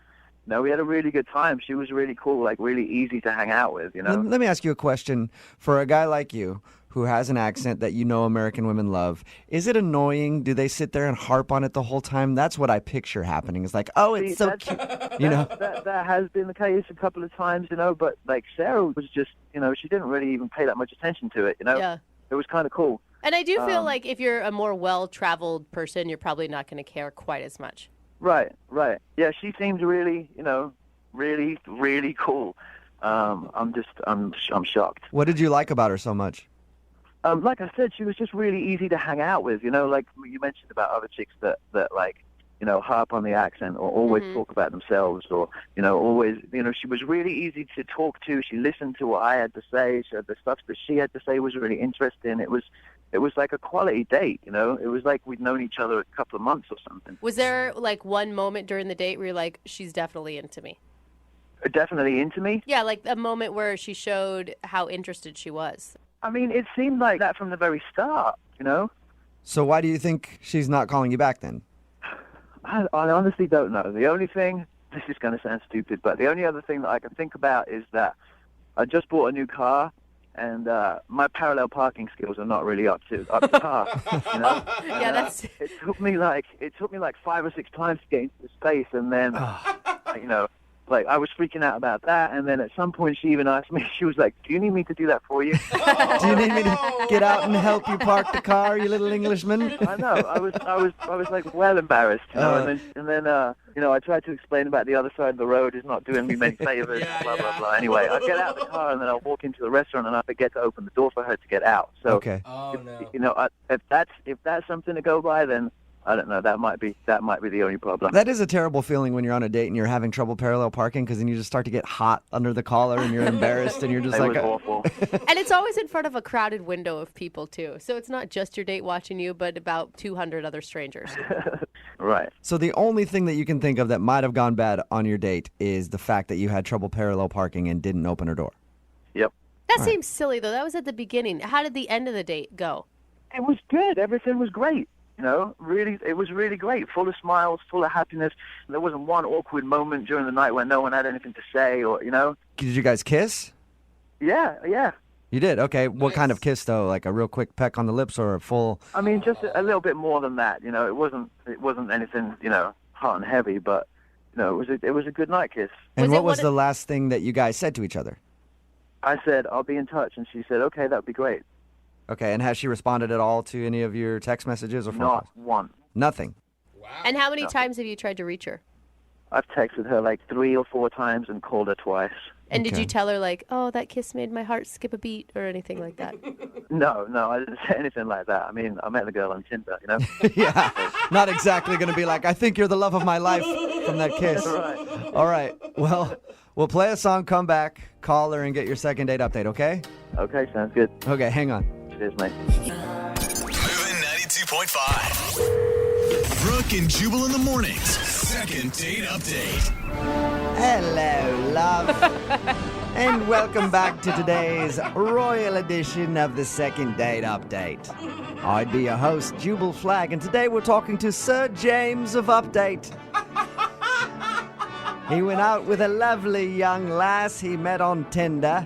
We had a really good time. She was really cool, like really easy to hang out with,
Let me ask you a question. For a guy like you who has an accent that American women love, is it annoying? Do they sit there and harp on it the whole time? That's what I picture happening. It's like, oh, it's so cute.
That has been the case a couple of times, but like Sarah was just, she didn't really even pay that much attention to it,
Yeah.
It was kind of cool.
And I do feel like if you're a more well-traveled person, you're probably not going to care quite as much.
Right. Yeah, she seemed really, really, really cool. I'm shocked.
What did you like about her so much?
Like I said, she was just really easy to hang out with. Like you mentioned about other chicks that like, harp on the accent or always talk about themselves or, always, she was really easy to talk to. She listened to what I had to say. The stuff that she had to say was really interesting. It was like a quality date, It was like we'd known each other a couple of months or something.
Was there like one moment during the date where you're like, she's definitely into me?
Definitely into me?
Yeah, like a moment where she showed how interested she was.
I mean, it seemed like that from the very start,
So why do you think she's not calling you back then?
I honestly don't know. The only thing, this is going to sound stupid, but the only other thing that I can think about is that I just bought a new car, and my parallel parking skills are not really up to par.
Yeah, that's.
It took me like 5 or 6 times to get into the space, and then Like, I was freaking out about that, and then at some point she even asked me, she was like, do you need me to do that for you?
Do you need me to get out and help you park the car, you little Englishman?
I know. I was like well embarrassed, you know. And then you know, I tried to explain about the other side of the road is not doing me many favors, blah blah blah. Anyway, I get out of the car and then I walk into the restaurant and I forget to open the door for her to get out. So,
Okay.
you know, if that's something to go by, then I don't know. That might be the only problem.
That is a terrible feeling when you're on a date and you're having trouble parallel parking because then you just start to get hot under the collar and you're embarrassed and you're just
It
like,
was awful.
And it's always in front of a crowded window of people, too. So it's not just your date watching you, but about 200 other strangers.
Right.
So the only thing that you can think of that might have gone bad on your date is the fact that you had trouble parallel parking and didn't open her door.
Yep.
That seems silly, though. That was at the beginning. How did the end of the date go?
It was good. Everything was great. You know, really, it was really great. Full of smiles, full of happiness. There wasn't one awkward moment during the night when no one had anything to say, or you know.
Did you guys kiss?
Yeah.
You did? Okay. What kind of kiss, though? Like a real quick peck on the lips or a full...
I mean, just a little bit more than that. You know, it wasn't anything, you know, hot and heavy, but you know, it was a good night kiss.
And what was the last thing that you guys said to each other?
I said, I'll be in touch, and she said, okay, that'd be great.
Okay, and has she responded at all to any of your text messages or phone calls?
Not one.
Nothing.
Wow.
And how many times have you tried to reach her?
I've texted her like 3 or 4 times and called her twice.
And did
Okay.
you tell her, like, oh, that kiss made my heart skip a beat or anything like that?
No, I didn't say anything like that. I mean, I met the girl on Tinder, you know.
Yeah, not exactly going to be like, I think you're the love of my life from that kiss.
Right.
All right, well, we'll play a song, come back, call her, and get your second date update, okay?
Okay, sounds good.
Okay, hang on.
Cheers, mate.
Moving 92.5. Brooke and Jubal in the mornings. Second date update.
Hello, love. And welcome back to today's royal edition of the second date update. I'd be your host, Jubal Flag, and today we're talking to Sir James of Update. He went out with a lovely young lass he met on Tinder.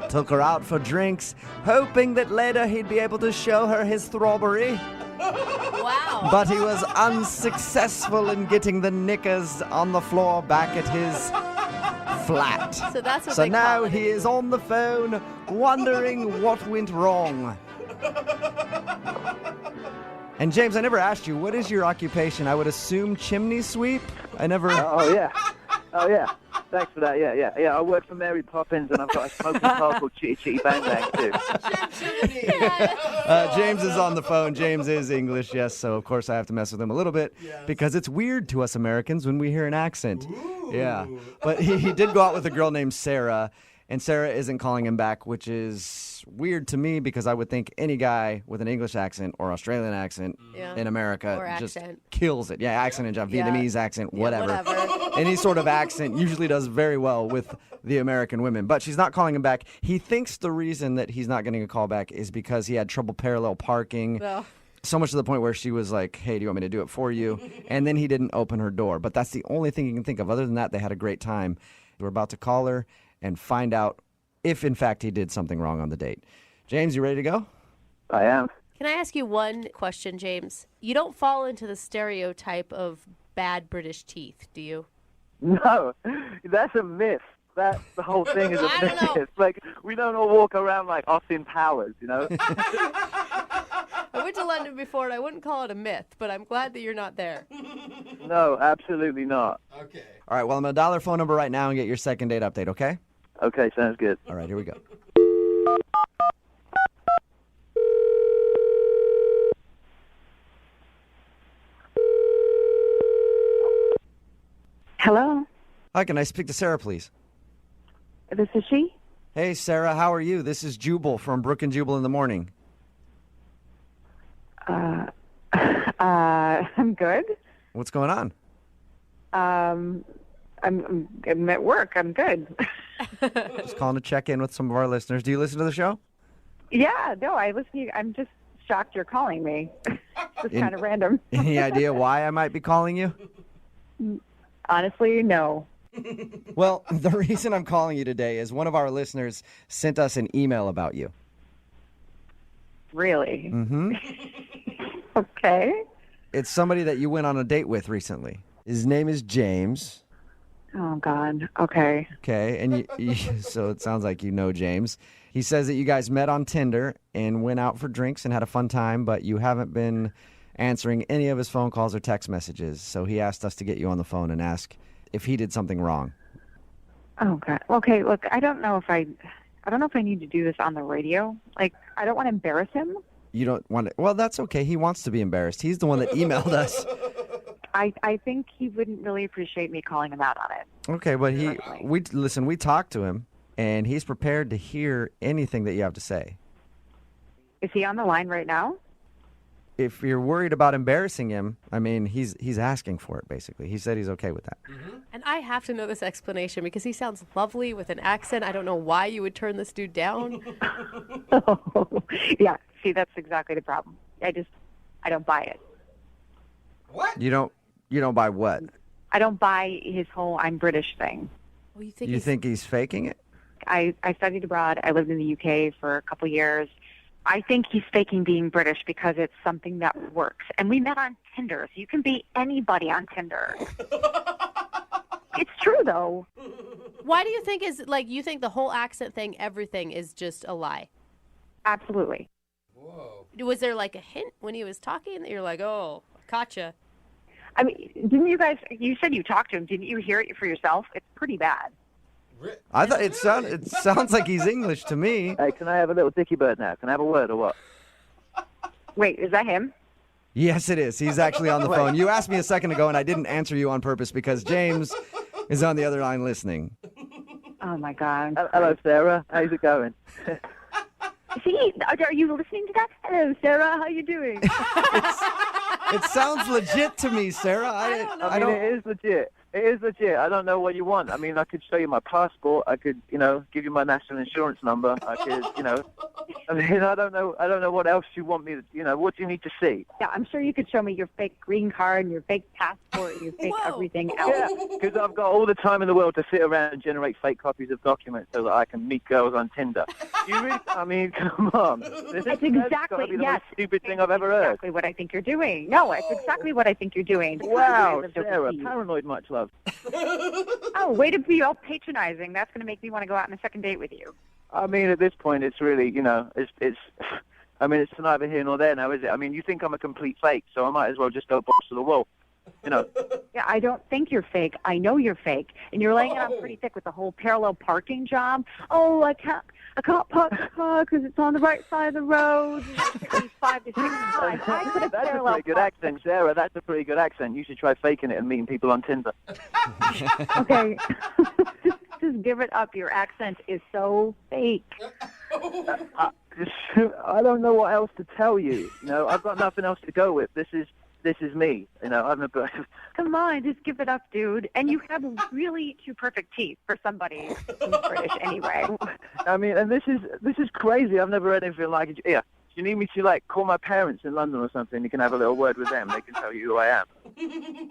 Took her out for drinks, hoping that later he'd be able to show her his throbbery.
Wow.
But he was unsuccessful in getting the knickers on the floor back at his flat.
So that's what
So
they
now
call it.
he is on the phone, wondering what went wrong. And James, I never asked you, what is your occupation? I would assume chimney sweep? I never...
Oh yeah. Thanks for that. Yeah. I work for Mary Poppins, and I've got a smoking car called Chitty Chitty Bang Bang too.
James is on the phone. James is English, yes, so of course I have to mess with him a little bit because it's weird to us Americans when we hear an accent.
Ooh.
Yeah. But he did go out with a girl named Sarah, and Sarah isn't calling him back, which is weird to me because I would think any guy with an English accent or Australian accent
Yeah.
in America
Or
just
accent.
kills it. Yeah, accent and Vietnamese accent, whatever.
Whatever.
Any sort of accent usually does very well with the American women. But she's not calling him back. He thinks the reason that he's not getting a call back is because he had trouble parallel parking.
Oh.
So much to the point where she was like, hey, do you want me to do it for you? And then he didn't open her door. But that's the only thing you can think of. Other than that, they had a great time. We're about to call her and find out if, in fact, he did something wrong on the date. James, you ready to go?
I am.
Can I ask you one question, James? You don't fall into the stereotype of bad British teeth, do you?
No, that's a myth. The whole thing is a
I don't know.
myth. Like, we don't all walk around like Austin Powers, you know?
I went to London before, and I wouldn't call it a myth, but I'm glad that you're not there.
No, absolutely not.
Okay.
All right, well, I'm going to dial her phone number right now and get your second date update, okay?
Okay, sounds good.
All right, here we go.
Hello,
Hi, can I speak to Sarah, please?
this is she.
Hey, Sarah, how are you? This is Jubal from Brooke and Jubal in the morning.
I'm good.
What's going on?
I'm at work. I'm good.
Just calling to check in with some of our listeners. Do you listen to the show?
Yeah, no, I listen to you. I'm just shocked you're calling me. Just kind of random.
Any idea why I might be calling you?
Honestly, no.
Well, the reason I'm calling you today is one of our listeners sent us an email about you.
Really?
Mm-hmm.
Okay.
It's somebody that you went on a date with recently. His name is James,
Oh, God. Okay.
Okay, and so it sounds like you know James. He says that you guys met on Tinder and went out for drinks and had a fun time, but you haven't been answering any of his phone calls or text messages. So he asked us to get you on the phone and ask if he did something wrong.
Oh, God. Okay, look, I don't know if I need to do this on the radio. Like, I don't want to embarrass him.
You don't want to. Well, that's okay. He wants to be embarrassed. He's the one that emailed us.
I think he wouldn't really appreciate me calling him out on it.
Okay, but we talked to him, and he's prepared to hear anything that you have to say.
Is he on the line right now?
If you're worried about embarrassing him, I mean, he's asking for it, basically. He said he's okay with that.
Mm-hmm. And I have to know this explanation because he sounds lovely with an accent. I don't know why you would turn this dude down.
Yeah, see, that's exactly the problem. I don't buy it.
What?
You don't buy what?
I don't buy his whole I'm British thing.
Well, you
think he's faking it?
I studied abroad. I lived in the UK for a couple years. I think he's faking being British because it's something that works. And we met on Tinder, so you can be anybody on Tinder. It's true, though.
Why do you think you think the whole accent thing, everything is just a lie?
Absolutely.
Whoa.
Was there like a hint when he was talking that you're like, oh, gotcha?
I mean, you said you talked to him. Didn't you hear it for yourself? It's pretty bad.
I thought it sounds like he's English to me.
Hey, can I have a little dicky bird now? Can I have a word or what?
Wait, is that him?
Yes, it is. He's actually on the phone. You asked me a second ago, and I didn't answer you on purpose because James is on the other line listening.
Oh, my God.
Hello, Sarah. How's it going?
See, are you listening to that? Hello, Sarah. How you doing?
It sounds legit to me, Sarah.
I mean, it is legit. It is legit. I don't know what you want. I mean, I could show you my passport. I could, give you my national insurance number. I could, I mean, I don't know what else you want me to, what do you need to see?
Yeah, I'm sure you could show me your fake green card and your fake passport and your fake everything else.
Yeah, because I've got all the time in the world to sit around and generate fake copies of documents so that I can meet girls on Tinder. I mean, come on.
That's exactly,
the most stupid thing I've ever heard.
Exactly what I think you're doing. No, it's exactly what I think you're doing.
Wow, Sarah, paranoid much love.
Oh, way to be all patronizing. That's going to make me want to go out on a second date with you.
I mean, at this point, it's really, it's it's neither here nor there now, is it? I mean, you think I'm a complete fake, so I might as well just go box to the wall,
Yeah, I don't think you're fake. I know you're fake. And you're laying it on pretty thick with the whole parallel parking job. Oh, I can't park the car because it's on the right side of the road. At least 5 to 6 times. I could have
That's a
parallel
pretty good
parked.
accent, Sarah. That's a pretty good accent. You should try faking it and meeting people on Tinder.
Okay. Just give it up. Your accent is so fake.
I don't know what else to tell you. I've got nothing else to go with. This is me.
Come on, just give it up, dude. And you have really two perfect teeth for somebody who's British anyway.
I mean, and this is crazy. I've never heard anything like it. Yeah. Do you need me to call my parents in London or something? You can have a little word with them. They can tell you who I am.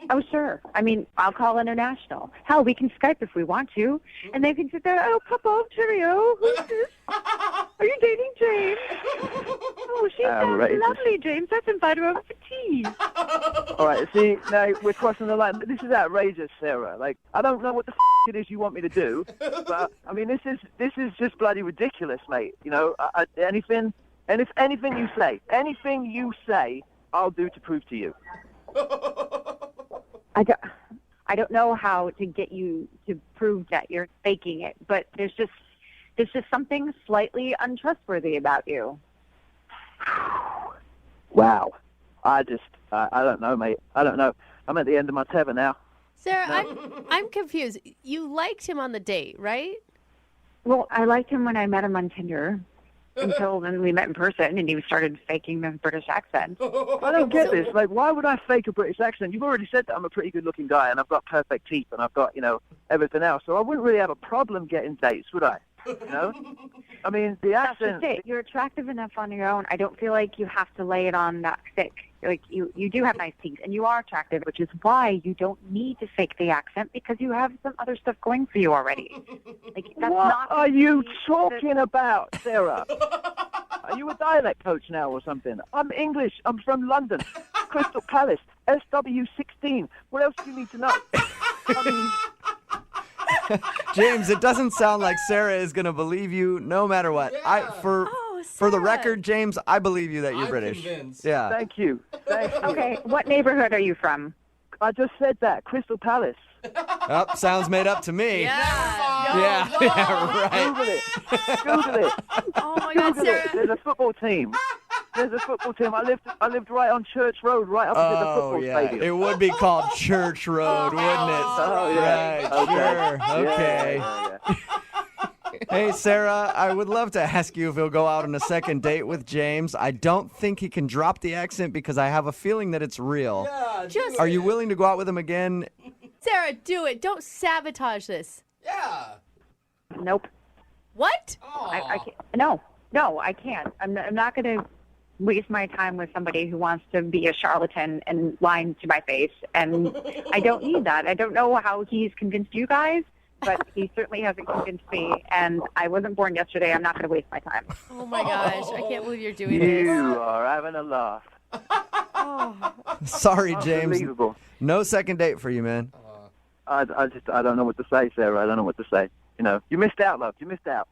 Oh, sure. I mean, I'll call international. Hell, we can Skype if we want to. And they can sit there, oh, Papa, cheerio. Who's this? Are you dating James? Oh, she sounds lovely, James. Let's invite her over for tea.
All right, see, now we're crossing the line. This is outrageous, Sarah. I don't know what the it is you want me to do, but, I mean, this is just bloody ridiculous, mate. And if anything you say, I'll do to prove to you.
I don't know how to get you to prove that you're faking it, but there's just something slightly untrustworthy about you.
Wow. I don't know, mate. I don't know. I'm at the end of my tether now.
Sarah, I'm confused. You liked him on the date, right?
Well, I liked him when I met him on Tinder. Until then we met in person and he started faking the British accent.
I don't get this. Why would I fake a British accent? You've already said that I'm a pretty good-looking guy and I've got perfect teeth and I've got, everything else. So I wouldn't really have a problem getting dates, would I? I mean, the accent...
That's just it. You're attractive enough on your own. I don't feel like you have to lay it on that thick. You do have nice teeth and you are attractive, which is why you don't need to fake the accent because you have some other stuff going for you already.
What are you talking about, Sarah? Are you a dialect coach now or something? I'm English. I'm from London. Crystal Palace. SW16. What else do you need to know? I mean,
James, it doesn't sound like Sarah is going to believe you no matter what.
Yeah.
For the record, James, I believe you that you're
I'm
British.
convinced.
Yeah.
Thank you. Thank you.
Okay, what neighborhood are you from?
I just said that. Crystal Palace.
Oh, sounds made up to me.
Yeah.
Yeah, right.
Google it. Google it.
Oh my God,
Google
Sarah.
it. There's a football team. There's a football team. I lived right on Church Road, right opposite the
Oh,
football
yeah.
stadium.
It would be called Church Road, wouldn't it?
Oh, yeah.
Right, sure. Okay.
Yeah.
Hey, Sarah, I would love to ask you if he'll go out on a second date with James. I don't think he can drop the accent because I have a feeling that it's real.
Yeah,
Just-
Are you willing to go out with him again?
Sarah, do it. Don't sabotage this.
Yeah.
Nope.
What?
I can't. No, I can't. I'm not going to waste my time with somebody who wants to be a charlatan and lying to my face. And I don't need that. I don't know how he's convinced you guys, but he certainly hasn't convinced me. And I wasn't born yesterday. I'm not going to waste my time.
Oh my gosh, I can't believe you're doing
You
this.
are having a laugh.
Sorry, James.
Unbelievable.
No second date for you, man.
I don't know what to say, Sarah. I don't know what to say. You know, you missed out, love. You missed out.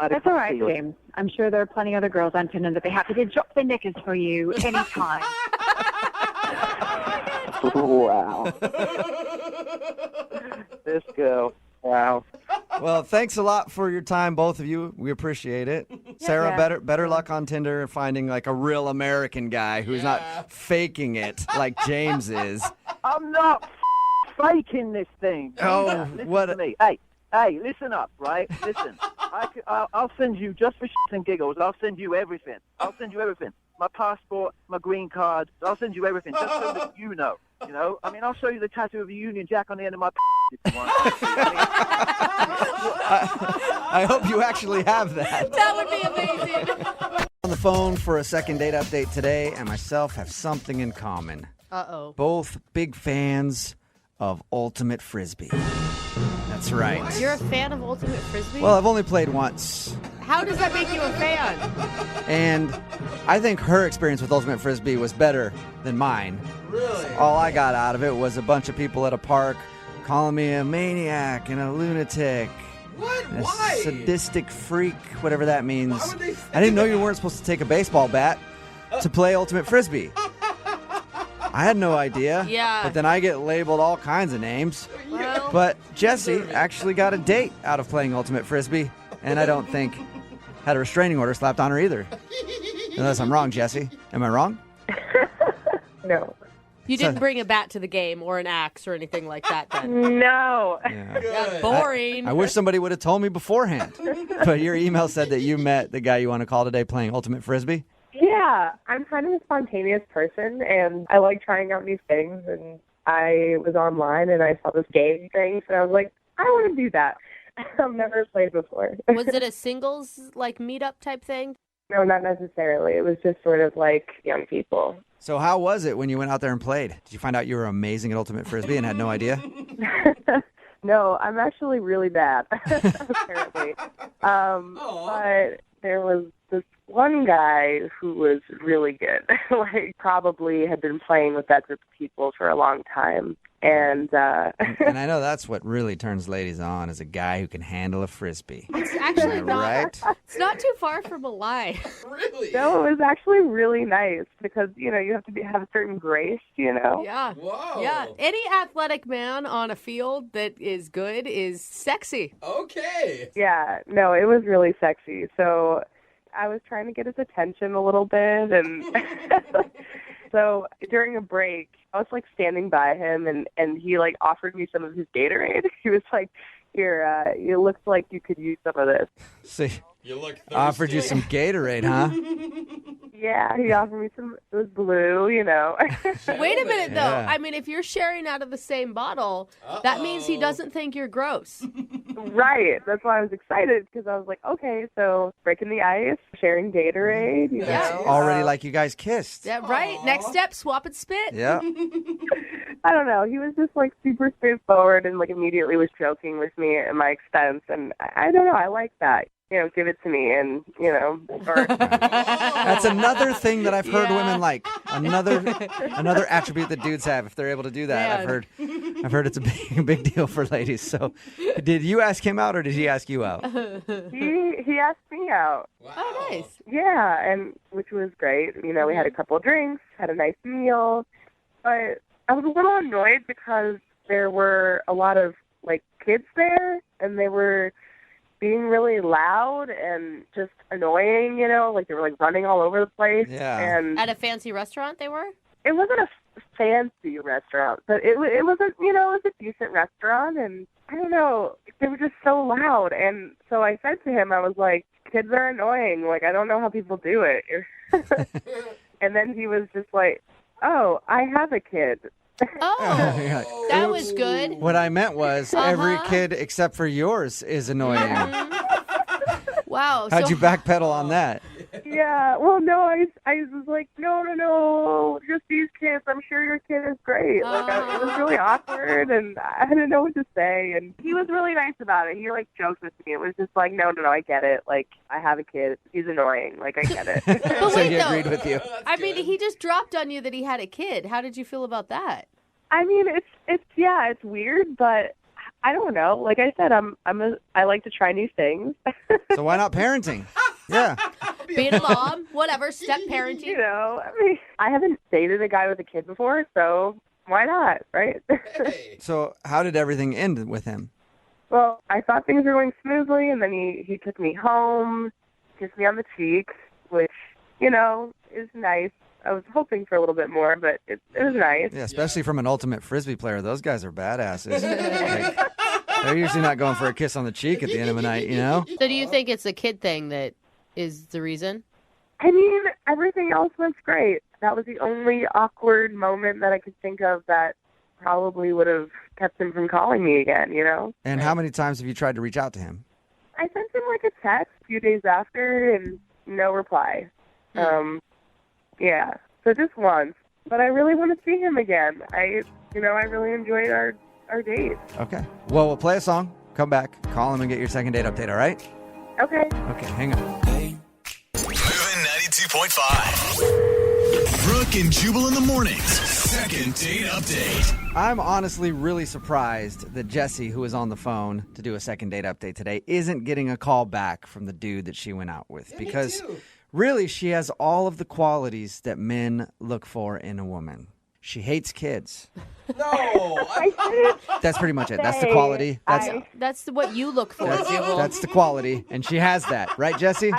That's all right, James. I'm sure there are plenty other girls on Tinder that be happy to drop their knickers for you anytime.
Wow. This girl. Wow.
Well, thanks a lot for your time, both of you. We appreciate it. Sarah,
Yeah.
better luck on Tinder and finding like a real American guy who's not faking it like James is.
I'm not faking this thing.
Oh,
Listen
what
to
a-
me. Hey, listen up, right? Listen. I'll send you, just for shits and giggles, I'll send you everything. I'll send you everything. My passport, my green card. I'll send you everything, just so that you know. You know? I mean, I'll show you the tattoo of the Union Jack on the end of my if you want.
I hope you actually have that.
That would be amazing.
On the phone for a second date update today, and myself have something in common.
Uh-oh.
Both big fans of Ultimate Frisbee. That's right.
You're a fan of Ultimate Frisbee?
Well, I've only played once,
how does that make you a fan?
and I think her experience with Ultimate Frisbee was better than mine.
Really?
All I got out of it was a bunch of people at a park calling me a maniac and a lunatic.
What?
And a
Why?
sadistic freak, whatever that means.
Why would they
I didn't know you weren't supposed to take a baseball bat to play Ultimate Frisbee. I had no idea.
Yeah.
But then I get labeled all kinds of names.
Well,
But Jesse actually got a date out of playing Ultimate Frisbee, and I don't think had a restraining order slapped on her either. Unless I'm wrong, Jesse. Am I wrong?
No.
you didn't bring a bat to the game or an axe or anything like that then.
No.
Yeah.
Yeah, boring.
I wish somebody would have told me beforehand. But your email said that you met the guy you want to call today playing Ultimate Frisbee.
Yeah, I'm kind of a spontaneous person, and I like trying out new things. And I was online, and I saw this game thing, so I was like, I want to do that. I've never played before.
Was it a singles, like, meetup type thing?
No, not necessarily. It was just sort of like young people.
So how was it when you went out there and played? Did you find out you were amazing at Ultimate Frisbee and had no idea?
No, I'm actually really bad, apparently. But there was this one guy who was really good, like probably had been playing with that group of people for a long time. And
And I know that's what really turns ladies on, is a guy who can handle a Frisbee.
It's actually
Am I
not.
right?
It's not too far from a lie.
Really?
no, it was actually really nice because, you know, you have to have a certain grace, you know?
Yeah.
Whoa.
Yeah. Any athletic man on a field that is good is sexy.
Okay.
Yeah, no, it was really sexy. So I was trying to get his attention a little bit, and so during a break, I was like standing by him, and he like offered me some of his Gatorade. He was like, "Here, it looks like you could use some of this."
See,
You look thirsty.
offered you some Gatorade, huh?
Yeah, he offered me some. It was blue, you know.
Wait a minute, though.
Yeah.
I mean, if you're sharing out of the same bottle, that means he doesn't think you're gross.
Right. That's why I was excited because I was like, okay, so breaking the ice, sharing Gatorade, you
Yeah.
know.
Already like you guys kissed.
Yeah, right. Next step, swap and spit.
Yeah.
I don't know. He was just like super straightforward and like immediately was joking with me at my expense, and I don't know. I like that. give it to me, and or
That's another thing that I've heard women like. Another attribute that dudes have if they're able to do that.
Man.
I've heard it's a big deal for ladies. So, did you ask him out or did he ask you out?
he asked me out.
Wow.
Oh, nice.
Yeah, and which was great. We had a couple of drinks, had a nice meal, but I was a little annoyed because there were a lot of kids there, and they were being really loud and just annoying, they were running all over the place.
Yeah.
And
At a fancy restaurant they were?
it wasn't a fancy restaurant, but it was it was a decent restaurant, and I don't know, they were just so loud. And so I said to him, I was like, kids are annoying. I don't know how people do it. And then he was just like, oh, I have a kid.
Oh, that was good.
What I meant was every kid except for yours is annoying.
Wow.
How'd you backpedal on that?
Yeah, well, no, I was like, no, just these kids. I'm sure your kid is great. It was really awkward, and I didn't know what to say. And he was really nice about it. He joked with me. It was just like, no, I get it. I have a kid. He's annoying. I get it.
But
So
wait,
he agreed with you.
I mean, he just dropped on you that he had a kid. How did you feel about that?
I mean, it's weird, but I don't know. Like I said, I like to try new things.
So why not parenting? Yeah.
Being a mom, whatever, step parenting.
I haven't dated a guy with a kid before, so why not, right?
So how did everything end with him?
Well, I thought things were going smoothly, and then he took me home, kissed me on the cheek, which, is nice. I was hoping for a little bit more, but it was nice.
Yeah, especially from an ultimate Frisbee player. Those guys are badasses. They're usually not going for a kiss on the cheek at the end of the night,
So do you think it's a kid thing that is the reason?
I mean, everything else was great. That was the only awkward moment that I could think of that probably would have kept him from calling me again,
And how many times have you tried to reach out to him?
I sent him a text a few days after and no reply. Yeah, so just once. But I really want to see him again. I really enjoyed our date.
Okay. Well, we'll play a song, come back, call him, and get your second date update, all right?
Okay.
Okay, hang on.
Moving 92.5. Brooke and Jubal in the mornings. Second date update.
I'm honestly really surprised that Jessie, who is on the phone to do a second date update today, isn't getting a call back from the dude that she went out with. Because really, she has all of the qualities that men look for in a woman. She hates kids.
No.
That's pretty much it. That's the quality.
That's what you look for, Jubal.
That's the quality. And she has that. Right, Jessie?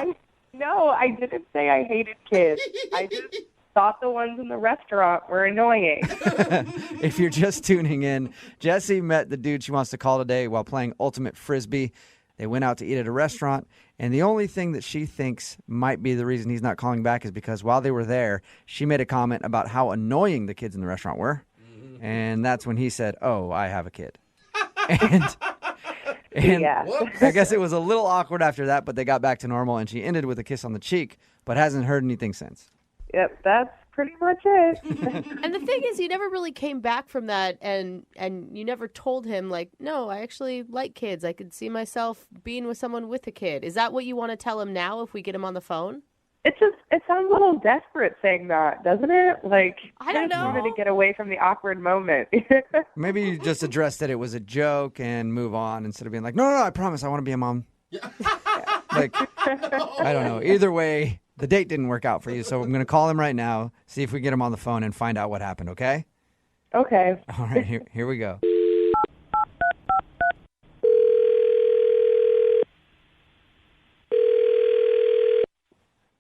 No, I didn't say I hated kids. I just thought the ones in the restaurant were annoying.
If you're just tuning in, Jessie met the dude she wants to call today while playing Ultimate Frisbee. They went out to eat at a restaurant, and the only thing that she thinks might be the reason he's not calling back is because while they were there, she made a comment about how annoying the kids in the restaurant were. And that's when he said, oh, I have a kid. And
yeah.
I guess it was a little awkward after that, but they got back to normal, and she ended with a kiss on the cheek, but hasn't heard anything since.
Yep, that's pretty much it.
And the thing is, you never really came back from that, and you never told him, no, I actually like kids. I could see myself being with someone with a kid. Is that what you want to tell him now if we get him on the phone?
It sounds a little desperate saying that, doesn't it?
I don't know.
I wanted to get away from the awkward moment.
Maybe you just address that it was a joke and move on instead of being like, no, I promise I want to be a mom. I don't know. Either way, the date didn't work out for you, so I'm going to call him right now, see if we get him on the phone and find out what happened, okay?
Okay.
All right, here we go.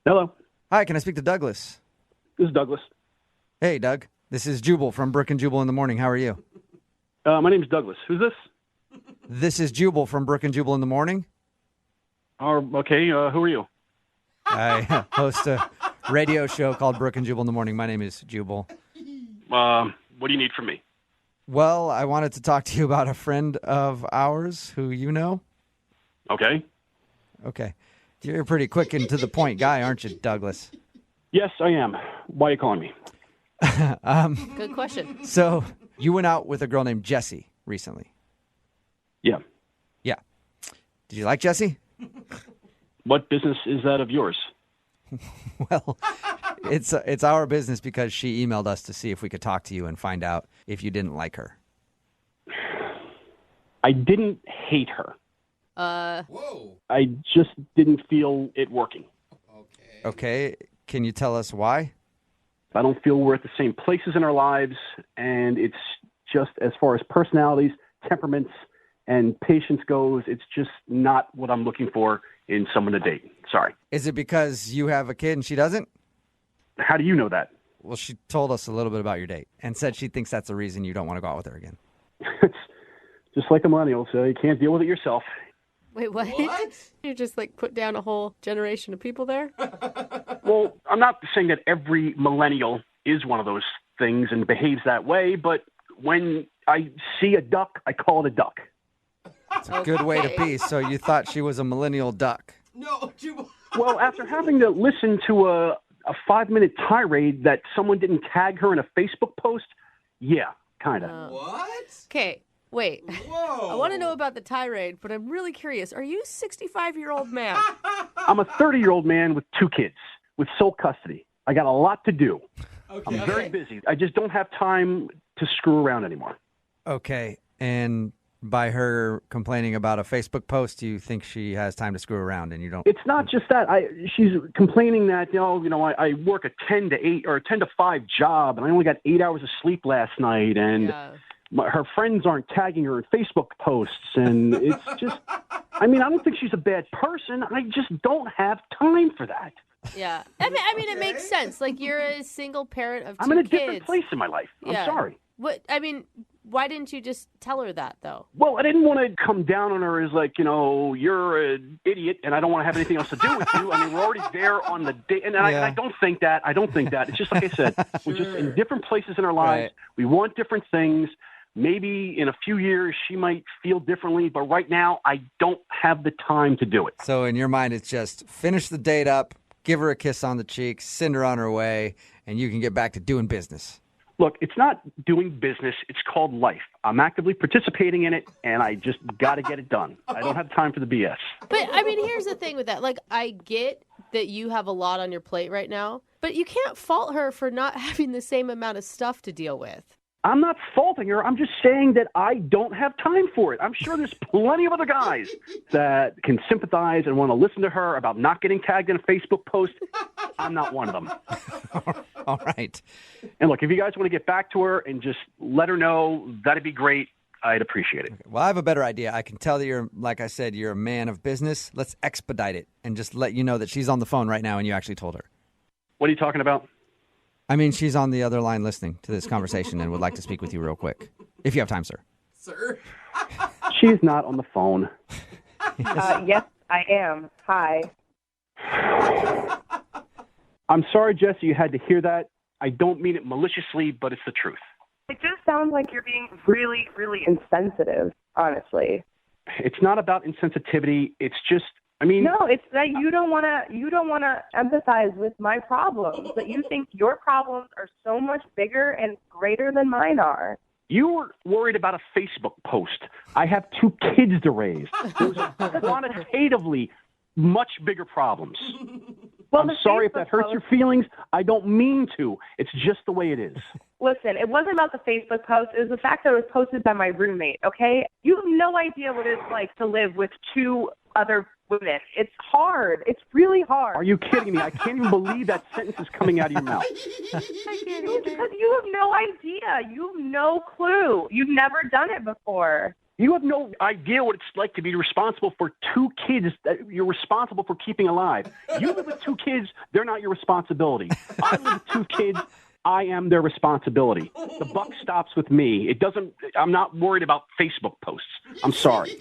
Hello.
Hi, can I speak to Douglas?
This is Douglas.
Hey, Doug. This is Jubal from Brooke and Jubal in the morning. How are you?
My name's Douglas. Who's this?
This is Jubal from Brooke and Jubal in the morning.
Okay, who are you?
I host a radio show called Brooke and Jubal in the morning. My name is Jubal.
What do you need from me?
Well, I wanted to talk to you about a friend of ours who you know.
Okay.
Okay. You're a pretty quick and to the point guy, aren't you, Douglas?
Yes, I am. Why are you calling me?
Good question.
So you went out with a girl named Jessie recently.
Yeah.
Yeah. Did you like Jessie?
What business is that of yours?
Well, it's our business because she emailed us to see if we could talk to you and find out if you didn't like her.
I didn't hate her.
Whoa.
I just didn't feel it working.
Okay, can you tell us why?
I don't feel we're at the same places in our lives, and it's just as far as personalities, temperaments, and patience goes, it's just not what I'm looking for in someone to date. Sorry.
Is it because you have a kid and she doesn't?
How do you know that?
Well, she told us a little bit about your date and said she thinks that's the reason you don't want to go out with her again.
It's just like a millennial, so you can't deal with it yourself.
Wait, what? You just like put down a whole generation of people there?
Well, I'm not saying that every millennial is one of those things and behaves that way, but when I see a duck, I call it a duck.
It's a good way to be. So you thought she was a millennial duck.
No, Jubal.
Well, after having to listen to a 5-minute tirade that someone didn't tag her in a Facebook post, yeah, kind of.
What?
Okay, wait.
Whoa.
I want to know about the tirade, but I'm really curious. Are you a 65-year-old man?
I'm a 30-year-old man with 2 kids with sole custody. I got a lot to do.
Okay.
I'm very busy. I just don't have time to screw around anymore.
Okay, and by her complaining about a Facebook post, you think she has time to screw around and you don't?
It's not just that. She's complaining that, I work a 10 to 8 or a 10 to 5 job, and I only got 8 hours of sleep last night, and her friends aren't tagging her in Facebook posts, and it's just, I don't think she's a bad person. I just don't have time for that.
Yeah. I mean, it makes sense. Like, you're a single parent of 2 kids.
I'm in a different place in my life. I'm sorry.
Why didn't you just tell her that, though?
Well, I didn't want to come down on her as like, you're an idiot and I don't want to have anything else to do with you. We're already there on the date. And I don't think that. It's just like I said, we're just in different places in our lives.
Right.
We want different things. Maybe in a few years she might feel differently, but right now I don't have the time to do it.
So in your mind, it's just finish the date up, give her a kiss on the cheek, send her on her way, and you can get back to doing business.
Look, it's not doing business. It's called life. I'm actively participating in it, and I just got to get it done. I don't have time for the BS.
But, here's the thing with that. Like, I get that you have a lot on your plate right now, but you can't fault her for not having the same amount of stuff to deal with.
I'm not faulting her. I'm just saying that I don't have time for it. I'm sure there's plenty of other guys that can sympathize and want to listen to her about not getting tagged in a Facebook post. I'm not one of them.
All right.
And look, if you guys want to get back to her and just let her know, that'd be great. I'd appreciate it.
Okay. Well, I have a better idea. I can tell that you're, like I said, you're a man of business. Let's expedite it and just let you know that she's on the phone right now and you actually told her.
What are you talking about?
She's on the other line listening to this conversation and would like to speak with you real quick. If you have time, sir.
Sir?
She's not on the phone.
Yes, I am. Hi.
I'm sorry, Jesse, you had to hear that. I don't mean it maliciously, but it's the truth.
It just sounds like you're being really, really insensitive, honestly.
It's not about insensitivity. It's just,
No, it's that you don't want to empathize with my problems, that you think your problems are so much bigger and greater than mine are.
You were worried about a Facebook post. I have 2 kids to raise. Those are quantitatively much bigger problems.
Well,
I'm sorry if that hurts your feelings. I don't mean to. It's just the way it is.
Listen, it wasn't about the Facebook post. It was the fact that it was posted by my roommate, okay? You have no idea what it's like to live with 2 other women. It's hard. It's really hard.
Are you kidding me? I can't even believe that sentence is coming out of your mouth.
I can't even, because you have no idea. You have no clue. You've never done it before.
You have no idea what it's like to be responsible for 2 kids that you're responsible for keeping alive. You live with 2 kids, they're not your responsibility. I live with 2 kids, I am their responsibility. The buck stops with me. I'm not worried about Facebook posts. I'm sorry.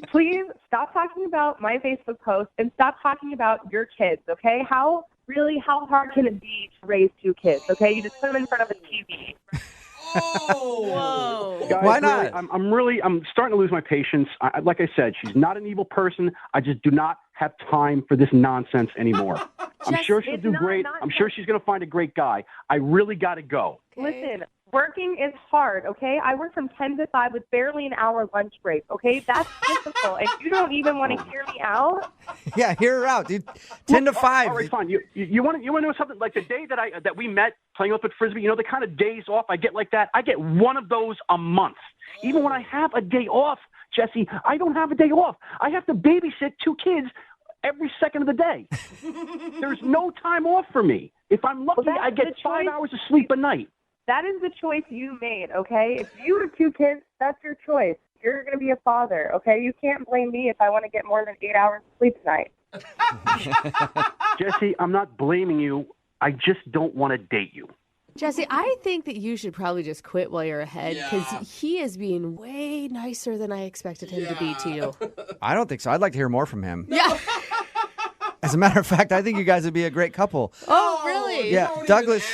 Please stop talking about my Facebook post and stop talking about your kids, okay? How hard can it be to raise 2 kids, okay? You just put them in front of a TV.
Oh,
whoa!
Guys,
Why not?
I'm starting to lose my patience. Like I said, she's not an evil person. I just do not have time for this nonsense anymore. I'm sure she'll do great. I'm sure she's going to find a great guy. I really got to go.
Listen, Working is hard, okay? I work from 10 to 5 with barely an hour lunch break, okay? That's difficult, and you don't even want to hear me out?
Yeah, hear her out, dude. 10 to 5.
All right, fine. You want to know something? Like the day that we met playing up at Frisbee, you know, the kind of days off I get like that? I get one of those a month. Even when I have a day off, Jesse, I don't have a day off. I have to babysit 2 kids every second of the day. There's no time off for me. If I'm lucky, I get 5 hours of sleep a night.
That is the choice you made, okay? If you have 2 kids, that's your choice. You're going to be a father, okay? You can't blame me if I want to get more than 8 hours of sleep tonight.
Jesse, I'm not blaming you. I just don't want to date you.
Jesse, I think that you should probably just quit while you're ahead because he is being way nicer than I expected him to be to you.
I don't think so. I'd like to hear more from him.
Yeah.
As a matter of fact, I think you guys would be a great couple.
Oh, really?
Yeah. Douglas,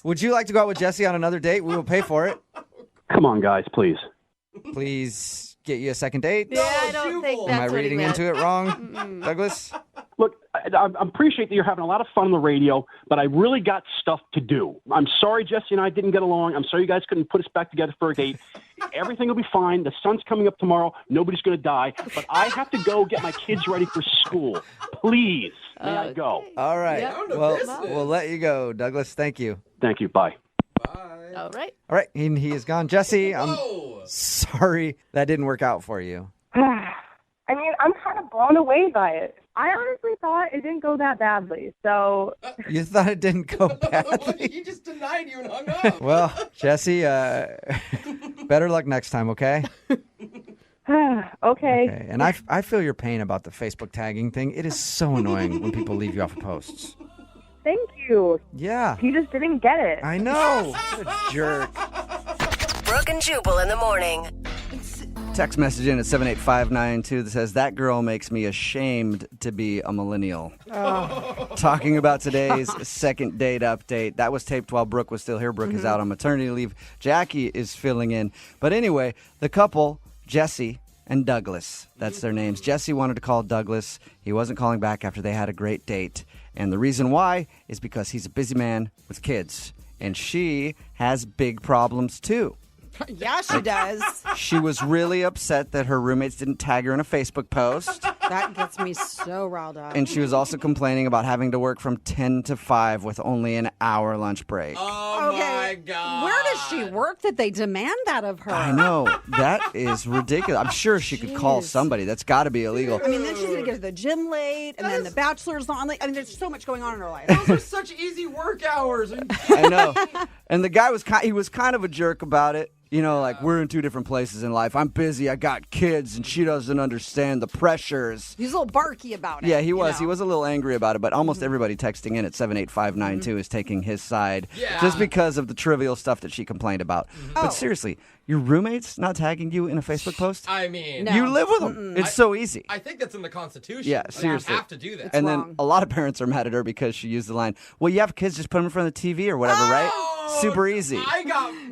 would you like to go out with Jesse on another date? We will pay for it.
Come on, guys, please.
Please get you a second date.
Yeah, I don't think that's
Am I
what he
reading
meant.
into it wrong, Douglas?
Look, I appreciate that you're having a lot of fun on the radio, but I really got stuff to do. I'm sorry Jesse and I didn't get along. I'm sorry you guys couldn't put us back together for a date. Everything will be fine. The sun's coming up tomorrow. Nobody's going to die. But I have to go get my kids ready for school. Please, may I go?
All right.
Yep.
Well, we'll let you go, Douglas. Thank you.
Thank you. Bye.
All right.
All right. He is gone. Jesse, I'm sorry that didn't work out for you.
I mean, I'm kind of blown away by it. I honestly thought it didn't go that badly, so...
You thought it didn't go badly?
He just denied you and hung up.
Well, Jesse, better luck next time, okay?
Okay.
And I feel your pain about the Facebook tagging thing. It is so annoying when people leave you off of posts.
Thank you.
Yeah.
You just didn't get it.
I know. What a jerk.
Brooke and Jubal in the morning.
Text message in at 78592 that says, that girl makes me ashamed to be a millennial. Talking about today's second date update. That was taped while Brooke was still here. Brooke is out on maternity leave. Jackie is filling in. But anyway, the couple, Jesse and Douglas, that's their names. Jesse wanted to call Douglas. He wasn't calling back after they had a great date. And the reason why is because he's a busy man with kids. And she has big problems too.
Yeah, she does.
She was really upset that her roommates didn't tag her in a Facebook post.
That gets me so riled up.
And she was also complaining about having to work from 10 to 5 with only an hour lunch break.
Oh, my God.
Where does she work that they demand that of her?
I know. That is ridiculous. I'm sure she could call somebody. That's got to be illegal.
I mean, then she's going to get to the gym late, and then the bachelor's on late. I mean, there's so much going on in her life.
Those are such easy work hours.
I know. And the guy was kind of a jerk about it. You know, like, we're in 2 different places in life. I'm busy. I got kids, and she doesn't understand the pressures.
He's a little barky about it.
Yeah, he was. He was a little angry about it, but almost everybody texting in at 78592 is taking his side just because of the trivial stuff that she complained about. But seriously, your roommate's not tagging you in a Facebook post?
I mean...
You live with them. It's so easy.
I think that's in the Constitution.
Yeah, seriously.
You have to do that.
And then a lot of parents are mad at her because she used the line, well, you have kids, just put them in front of the TV or whatever, right? Super easy.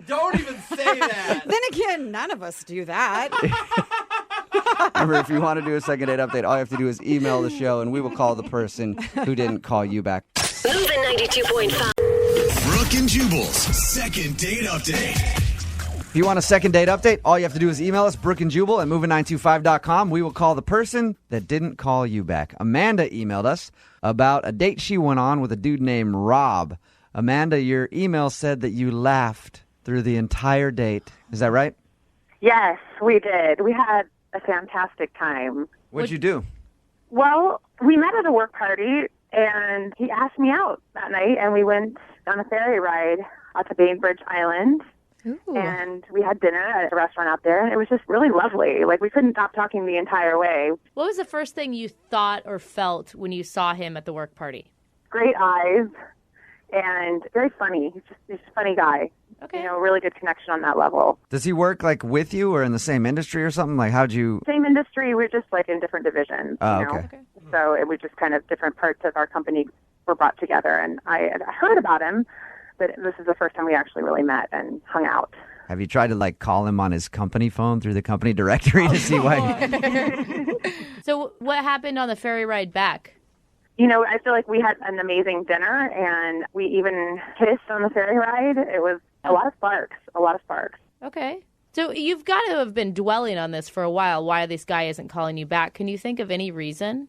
Don't even say that.
Then again, none of us do that.
Remember, if you want to do a second date update, all you have to do is email the show, and we will call the person who didn't call you back.
Moving 92.5.
Brooke and Jubal's second date update.
If you want a second date update, all you have to do is email us, Brooke and Jubal at moving925.com. We will call the person that didn't call you back. Amanda emailed us about a date she went on with a dude named Rob. Amanda, your email said that you laughed through the entire date. Is that right?
Yes, we did. We had a fantastic time.
What'd you do?
Well, we met at a work party, and he asked me out that night, and we went on a ferry ride out to Bainbridge Island.
Ooh.
And we had dinner at a restaurant out there, and it was just really lovely. Like, we couldn't stop talking the entire way.
What was the first thing you thought or felt when you saw him at the work party?
Great eyes, and very funny. He's a funny guy.
Okay.
You know, really good connection on that level.
Does he work, like, with you or in the same industry or something? Like, how'd you...
Same industry, we're just, like, in different divisions.
Oh,
you know?
okay.
So it was just kind of different parts of our company were brought together, and I had heard about him, but this is the first time we actually really met and hung out.
Have you tried to, like, call him on his company phone through the company directory to see why...
So what happened on the ferry ride back?
You know, I feel like we had an amazing dinner, and we even kissed on the ferry ride. It was
A lot of sparks. A lot of sparks.
Okay. So you've got to have been dwelling on this for a while, why this guy isn't calling you back. Can you think of any reason?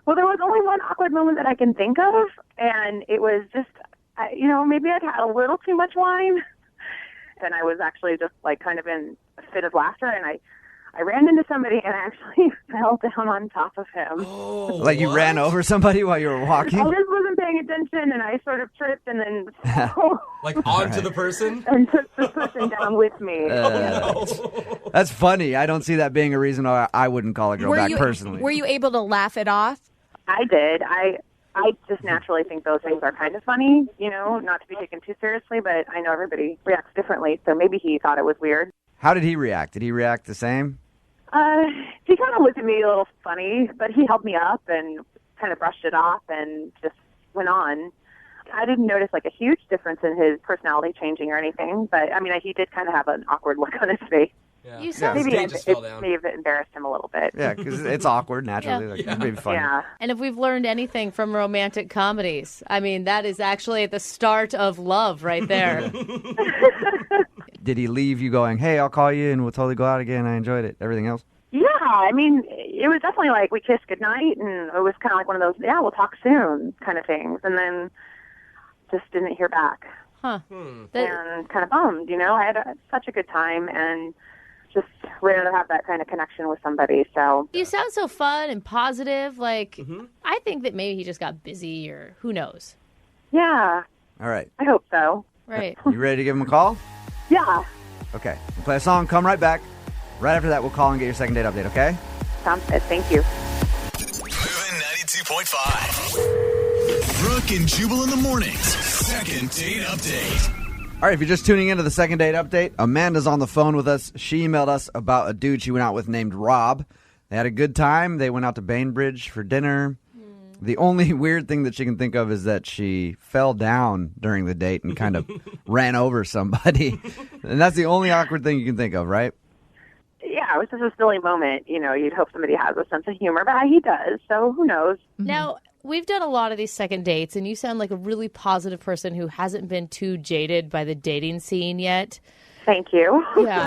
Well, there was only one awkward moment that I can think of, and it was just, maybe I'd had a little too much wine, and I was actually just like kind of in a fit of laughter, and I ran into somebody and I actually fell down on top of him.
Oh, like you ran over somebody while you were walking?
I just wasn't paying attention, and I sort of tripped and then
Like onto the person?
and took the person down with me.
That's funny. I don't see that being a reason why I wouldn't call a girl back personally.
Were you able to laugh it off?
I did. I just naturally think those things are kind of funny, not to be taken too seriously, but I know everybody reacts differently, so maybe he thought it was weird.
How did he react? Did he react the same?
He kind of looked at me a little funny, but he held me up and kind of brushed it off and just went on. I didn't notice like a huge difference in his personality changing or anything, but I mean, he did kind of have an awkward look on his face.
Yeah.
You sound
Maybe
Just fell down.
may have embarrassed him a little bit.
Yeah, because it's awkward naturally.
Yeah.
Like, It's maybe funny.
Yeah.
And if we've learned anything from romantic comedies, I mean, that is actually the start of love right there.
Did he leave you going, hey, I'll call you and we'll totally go out again? I enjoyed it. Everything else?
Yeah, I mean, it was definitely like we kissed goodnight, and it was kind of like one of those, yeah, we'll talk soon kind of things. And then just didn't hear back.
Huh.
And kind of bummed, I had such a good time and just rare to have that kind of connection with somebody. So
You sound so fun and positive. Like, I think that maybe he just got busy or who knows.
yeah,
All right.
I hope so.
Right.
You ready to give him a call?
Yeah,
Okay. We'll play a song, come right back. Right after that, we'll call and get your second date update, okay?
sounds good. Thank you.
Moving 92.5. Brooke and Jubal in the mornings. Second date update.
All right, if you're just tuning into the second date update, Amanda's on the phone with us. She emailed us about a dude she went out with named Rob. They had a good time. They went out to Bainbridge for dinner. The only weird thing that she can think of is that she fell down during the date and kind of ran over somebody. And that's the only awkward thing you can think of, right?
Yeah, it was just a silly moment. You'd hope somebody has a sense of humor, but he does, so who knows?
Now, we've done a lot of these second dates, and you sound like a really positive person who hasn't been too jaded by the dating scene yet.
Thank you.
Yeah.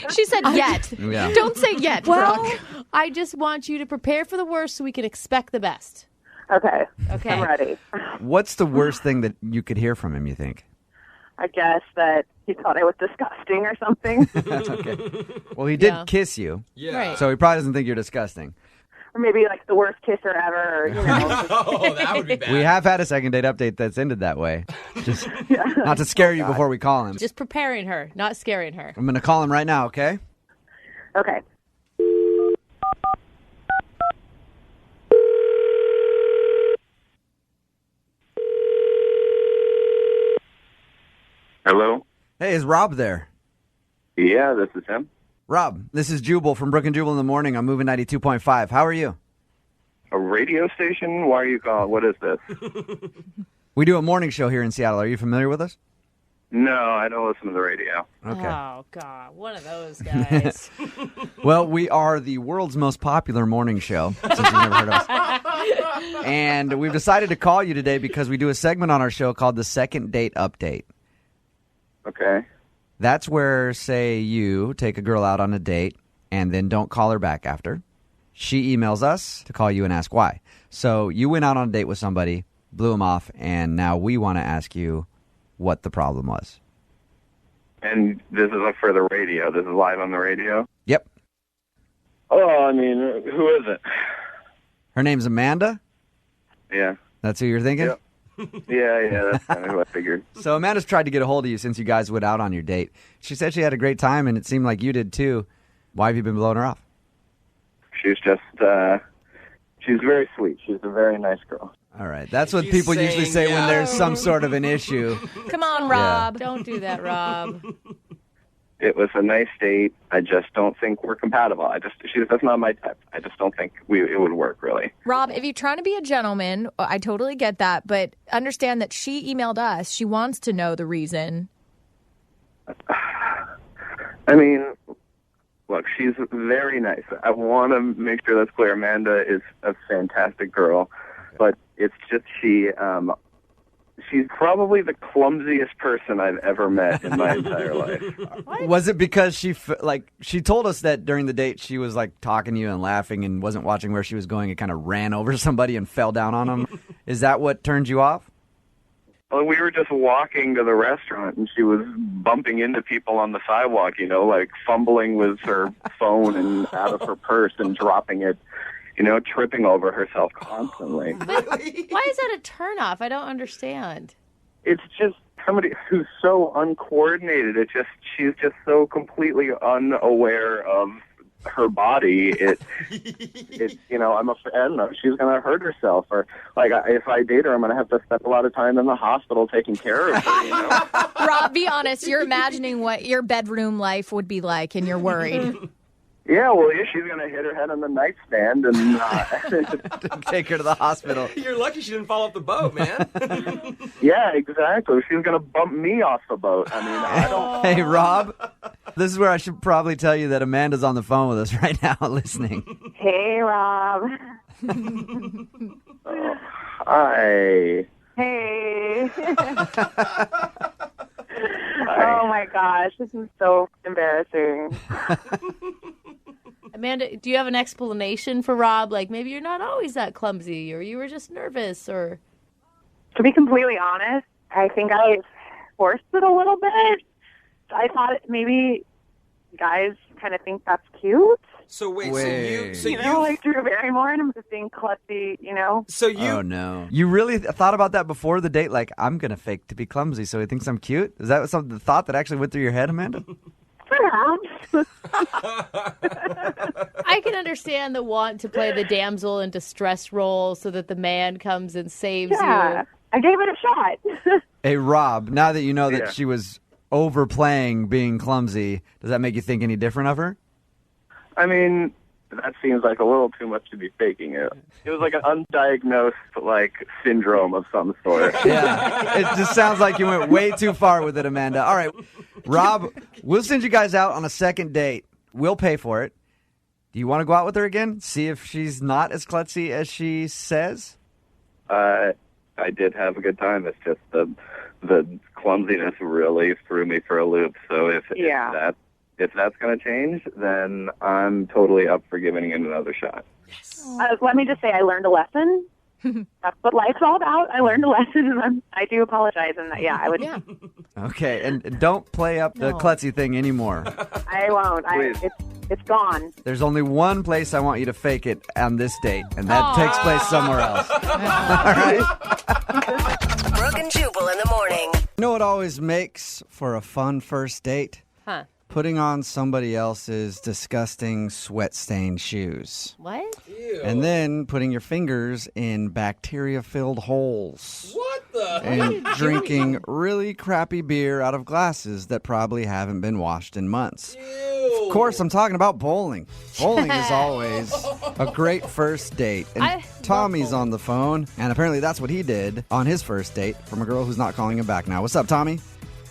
She said yet.
Yeah.
Don't say yet,
Well,
Brooke.
I just want you to prepare for the worst so we can expect the best.
Okay.
Okay.
I'm ready.
What's the worst thing that you could hear from him, you think?
I guess that he thought I was disgusting or something.
Okay. Well, he did
Yeah.
kiss you,
Yeah.
Right.
so he probably doesn't think you're disgusting.
Or maybe like the worst kisser ever, or,
Oh, that would be bad.
We have had a second date update that's ended that way. Just not to scare you before we call him.
Just preparing her, not scaring her.
I'm going to call him right now, okay?
Okay.
Hello?
Hey, is Rob there?
Yeah, this is him.
Rob, this is Jubal from Brooke and Jubal in the morning. I'm moving 92.5. How are you?
A radio station? Why are you calling? What is this?
We do a morning show here in Seattle. Are you familiar with us?
No, I don't listen to the radio.
Okay.
Oh, God. One of those guys.
Well, we are the world's most popular morning show, since you've never heard of us. And we've decided to call you today because we do a segment on our show called the Second Date Update.
Okay.
That's where, say, you take a girl out on a date and then don't call her back after. She emails us to call you and ask why. So you went out on a date with somebody, blew them off, and now we want to ask you what the problem was.
And this is for the radio. This is live on the radio?
Yep.
Oh, I mean, who is it?
Her name's Amanda?
Yeah.
That's who you're thinking?
Yep. Yeah, that's kind of who I figured.
So Amanda's tried to get a hold of you since you guys went out on your date. She said she had a great time, and it seemed like you did too. Why have you been blowing her off?
She's just, she's very sweet. She's a very nice girl.
All right. That's what
She's
people usually
saying
say when
yeah.
there's some sort of an issue.
Come on, Rob.
Don't do that, Rob.
It was a nice date. I just don't think we're compatible. That's not my type. I just don't think it would work, really.
Rob, if you're trying to be a gentleman, I totally get that, but understand that she emailed us. She wants to know the reason.
I mean, look, she's very nice. I want to make sure that's clear. Amanda is a fantastic girl, but it's just she She's probably the clumsiest person I've ever met in my entire life.
Was it because she told us that during the date she was like talking to you and laughing and wasn't watching where she was going and kind of ran over somebody and fell down on them? Is that what turned you off?
Well, we were just walking to the restaurant, and she was bumping into people on the sidewalk, like fumbling with her phone and out of her purse and dropping it, tripping over herself constantly.
But why is that a turnoff? I don't understand.
It's just somebody who's so uncoordinated. She's just so completely unaware of her body. I don't know, she's going to hurt herself, or if I date her, I'm going to have to spend a lot of time in the hospital taking care of her.
Rob, be honest. You're imagining what your bedroom life would be like, and you're worried.
Yeah, well, she's going to hit her head on the nightstand and
take her to the hospital.
You're lucky she didn't fall off the boat, man.
Yeah, exactly. She's going to bump me off the boat. I don't.
Hey, Rob, this is where I should probably tell you that Amanda's on the phone with us right now listening.
Hey, Rob.
Hi.
Hey. Oh, my gosh. This is so embarrassing.
Amanda, do you have an explanation for Rob? Like, maybe you're not always that clumsy, or you were just nervous, or...
To be completely honest, I think I forced it a little bit. I thought maybe guys kind of think that's cute.
So wait.
Like Drew Barrymore, and I'm just being klutzy,
So you...
Oh, no. You really thought about that before the date? Like, I'm going to fake to be clumsy so he thinks I'm cute? Is that the thought that actually went through your head, Amanda?
Perhaps.
I can understand the want to play the damsel in distress role so that the man comes and saves you.
I gave it a shot.
Hey, Rob, now that you know that she was overplaying being clumsy, does that make you think any different of her?
That seems like a little too much to be faking it. It was like an undiagnosed, syndrome of some sort.
Yeah, it just sounds like you went way too far with it, Amanda. All right, Rob, we'll send you guys out on a second date. We'll pay for it. Do you want to go out with her again? See if she's not as klutzy as she says?
I did have a good time. It's just the clumsiness really threw me for a loop. So if that's going to change, then I'm totally up for giving it another shot.
Yes.
Let me just say I learned a lesson. That's what life's all about. I learned a lesson, and I do apologize. And I would.
Yeah.
Okay, and don't play up the klutzy thing ananymore.
I won't. It's gone.
There's only one place I want you to fake it on this date, and that takes place somewhere else. All right?
Brooke and Jubal in the morning.
You know what always makes for a fun first date?
Huh.
Putting on somebody else's disgusting sweat-stained shoes.
What?
Ew.
And then putting your fingers in bacteria-filled holes.
What the?
And drinking really crappy beer out of glasses that probably haven't been washed in months.
Ew.
Of course, I'm talking about bowling. Bowling is always a great first date. And Tommy's on the phone, and apparently that's what he did on his first date from a girl who's not calling him back now. What's up, Tommy?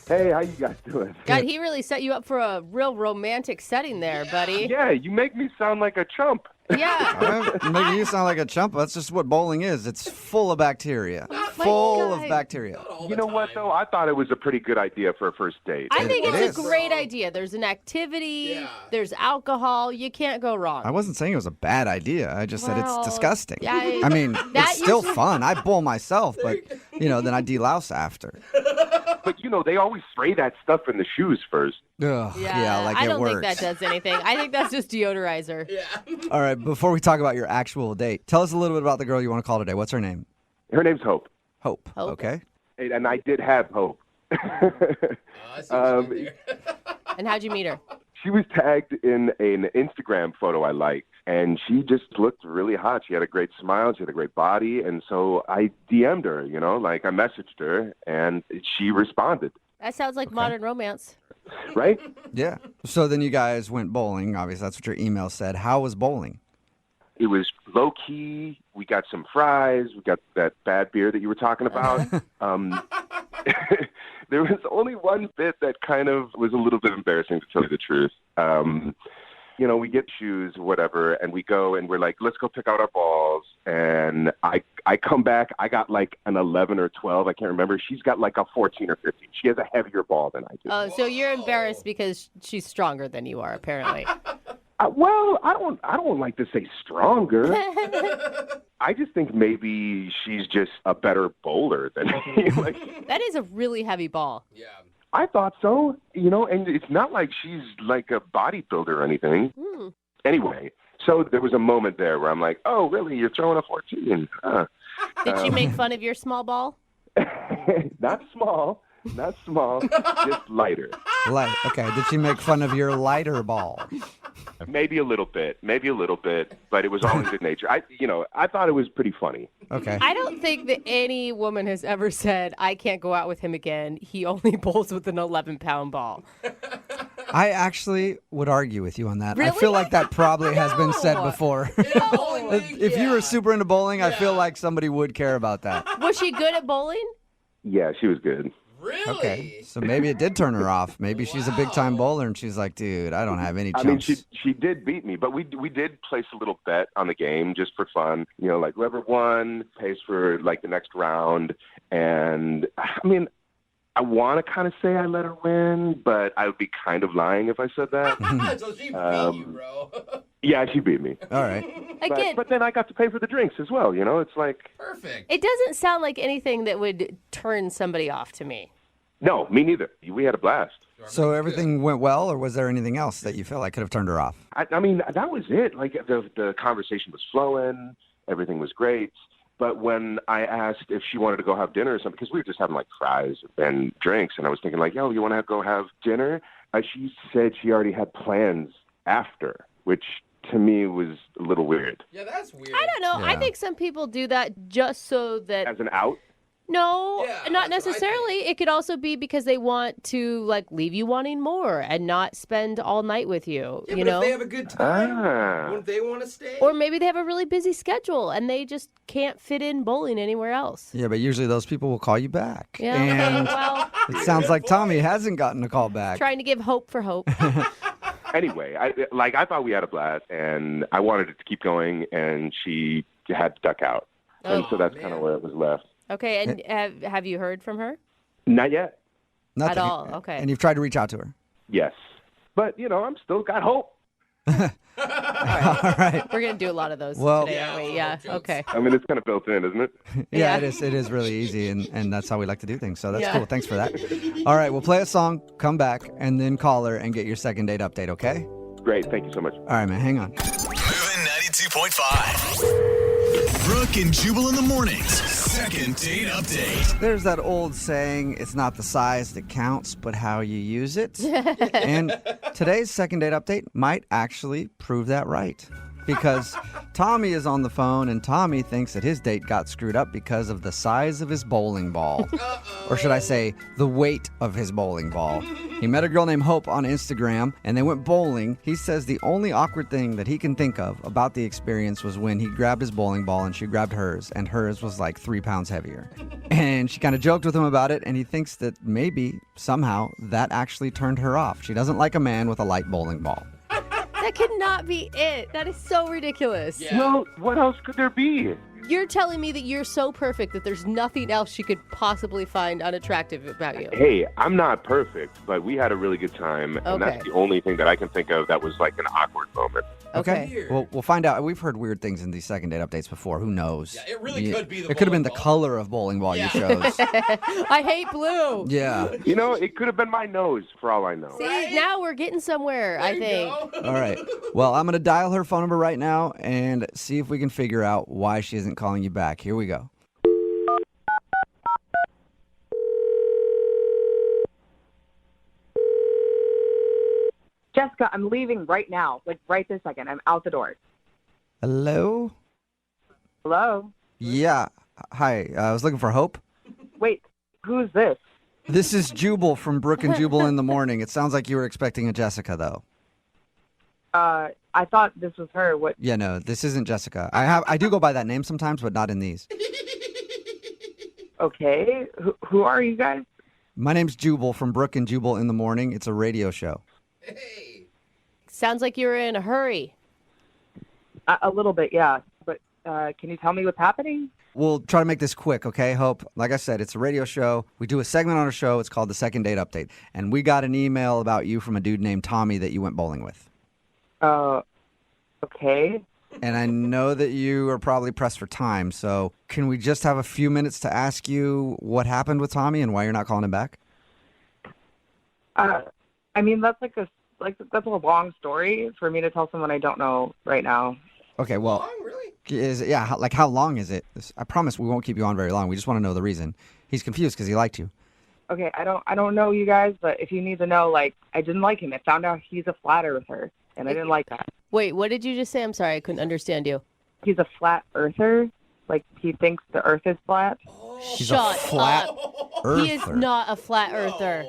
Hey, how you guys doing?
God, he really set you up for a real romantic setting there, buddy.
Yeah, you make me sound like a chump.
Yeah.
Making you sound like a chump. That's just what bowling is. It's full of bacteria. Full of bacteria.
You know what, though? I thought it was a pretty good idea for a first date.
I think it's a great idea. There's an activity. There's alcohol. You can't go wrong.
I wasn't saying it was a bad idea. I just said it's disgusting.
Yeah,
I mean, it's still fun. I bowl myself, but, then I delouse after.
But, they always spray that stuff in the shoes first.
Ugh, yeah, like
I
it
don't
works.
think that does anything. I think that's just deodorizer. Yeah.
All right, before we talk about your actual date, tell us a little bit about the girl you want to call today. What's her name?
Her name's Hope.
Hope. Okay.
And I did have Hope.
And how'd you meet her?
She was tagged in an Instagram photo I liked, and she just looked really hot. She had a great smile. She had a great body. And so I DM'd her, I messaged her, and she responded.
That sounds like modern romance.
Right?
Yeah. So then you guys went bowling. Obviously, that's what your email said. How was bowling?
It was low-key. We got some fries. We got that bad beer that you were talking about. There was only one bit that kind of was a little bit embarrassing, to tell you the truth. you know, we get shoes, whatever, and we go and we're like, let's go pick out our balls. And I come back, I got like an 11 or 12, I can't remember. She's got like a 14 or 15. She has a heavier ball than I do.
Oh, so you're embarrassed because she's stronger than you are, apparently.
Well, I don't like to say stronger. I just think maybe she's just a better bowler than me. Like,
that is a really heavy ball.
Yeah.
I thought so, you know, and it's not like she's like a bodybuilder or anything. Anyway, so there was a moment there where I'm like, oh, really? You're throwing a 14?
Did she make fun of your small ball?
Not small, just lighter.
Light. Okay. Did she make fun of your lighter ball?
Maybe a little bit, but it was all in good nature. I thought it was pretty funny.
Okay.
I don't think that any woman has ever said, I can't go out with him again. He only bowls with an 11-pound ball.
I actually would argue with you on that.
Really?
I feel like that probably has been said before. If you were super into bowling, I feel like somebody would care about that.
Was she good at bowling?
Yeah, she was good.
Really?
Okay. So maybe it did turn her off. Maybe she's a big-time bowler, and she's like, dude, I don't have any chance.
I mean, she did beat me, but we did place a little bet on the game just for fun. You know, like whoever won pays for like the next round. And I mean, I want to kind of say I let her win, but I would be kind of lying if I said that.
So she beat you, bro.
Yeah, she beat me.
All right.
Again,
but then I got to pay for the drinks as well. You know, it's like
perfect.
It doesn't sound like anything that would turn somebody off to me.
No, me neither. We had a blast.
So everything went well, or was there anything else that you felt like could have turned her off?
I mean, that was it. Like the conversation was flowing, everything was great. But when I asked if she wanted to go have dinner or something, because we were just having like fries and drinks, and I was thinking like, yo, you want to go have dinner? She said she already had plans after, which to me was a little weird.
Yeah, that's weird.
I don't know.
Yeah.
I think some people do that just so that...
As an out?
No,
Yeah,
not
that's what I
necessarily. It could also be because they want to like leave you wanting more and not spend all night with you.
Yeah,
you
but
know,
if they have a good time, wouldn't they want to stay?
or maybe they have a really busy schedule and they just can't fit in bowling anywhere else.
Yeah, but usually those people will call you back.
Yeah.
And
Well,
it sounds like Tommy hasn't gotten a call back.
trying to give hope for hope.
Anyway, I thought we had a blast, and I wanted it to keep going, and she had to duck out. And so that's kind of where it was left.
Okay, and have you heard from her?
Not yet.
Nothing.
At all, okay.
And you've tried to reach out to her.
Yes. But, you know, I'm still got hope.
All right.
We're going to do a lot of those
Well-
today, aren't we? Yeah, okay.
I mean, it's kind of built in, isn't it?
Yeah, it is. It is really easy, and that's how we like to do things. So that's
Yeah.
cool. Thanks for that. All right, we'll play a song, come back, and then call her and get your second date update, okay?
Great. Thank you so much.
All right, man. Hang on.
Moving 92.5. Brooke and Jubal in the mornings. Second date update.
There's that old saying, it's not the size that counts, but how you use it. And today's second date update might actually prove that right. Because Tommy is on the phone, and Tommy thinks that his date got screwed up because of the size of his bowling ball. Or should I say, the weight of his bowling ball. He met a girl named Hope on Instagram, and they went bowling. He says the only awkward thing that he can think of about the experience was when he grabbed his bowling ball and she grabbed hers, and hers was like 3 pounds heavier. And she kind of joked with him about it, and he thinks that maybe, somehow, that actually turned her off. She doesn't like a man with a light bowling ball.
That could not be it. That is so ridiculous.
Yeah.
Well, what else could there be?
You're telling me that you're so perfect that there's nothing else she could possibly find unattractive about you.
Hey, I'm not perfect, but we had a really good time, and
Okay.
that's the only thing that I can think of that was like an awkward moment.
Okay.
Well, we'll find out. We've heard weird things in these second date updates before. Who knows?
Yeah, it really could be the
It could have been the
bowling ball.
color of bowling ball you chose.
I hate blue.
Yeah.
You know, it could have been my nose, for all I know.
See, now we're getting somewhere, I think.
All right. Well, I'm going to dial her phone number right now and see if we can figure out why she isn't calling you back. Here we go.
Jessica, I'm leaving right now. Like, right this second. I'm out the door.
Hello?
Hello?
Yeah. Hi. I was looking for Hope.
Wait, who's this?
This is Jubal from Brooke and Jubal in the morning. It sounds like you were expecting a Jessica, though.
I thought this was her. What?
Yeah, no, this isn't Jessica. I do go by that name sometimes, but not in these.
Okay. Who are you guys?
My name's Jubal from Brooke and Jubal in the morning. It's a radio show.
Sounds like you're in a hurry.
A little bit, yeah. But can you tell me what's happening?
We'll try to make this quick, okay, Hope? Like I said, it's a radio show. We do a segment on our show. It's called the Second Date Update. And we got an email about you from a dude named Tommy that you went bowling with.
Okay.
And I know that you are probably pressed for time, so can we just have a few minutes to ask you what happened with Tommy and why you're not calling him back?
I mean, that's that's a long story for me to tell someone I don't know right now.
Okay, well, how long is it? I promise we won't keep you on very long. We just want to know the reason. He's confused because he liked you.
Okay, I don't know you guys, but if you need to know, I didn't like him. I found out he's a flat earther, and I didn't like that.
Wait, what did you just say? I'm sorry, I couldn't understand you.
He's a flat earther. He thinks the earth is flat.
Shut
flat
up.
earther.
He is not a flat earther.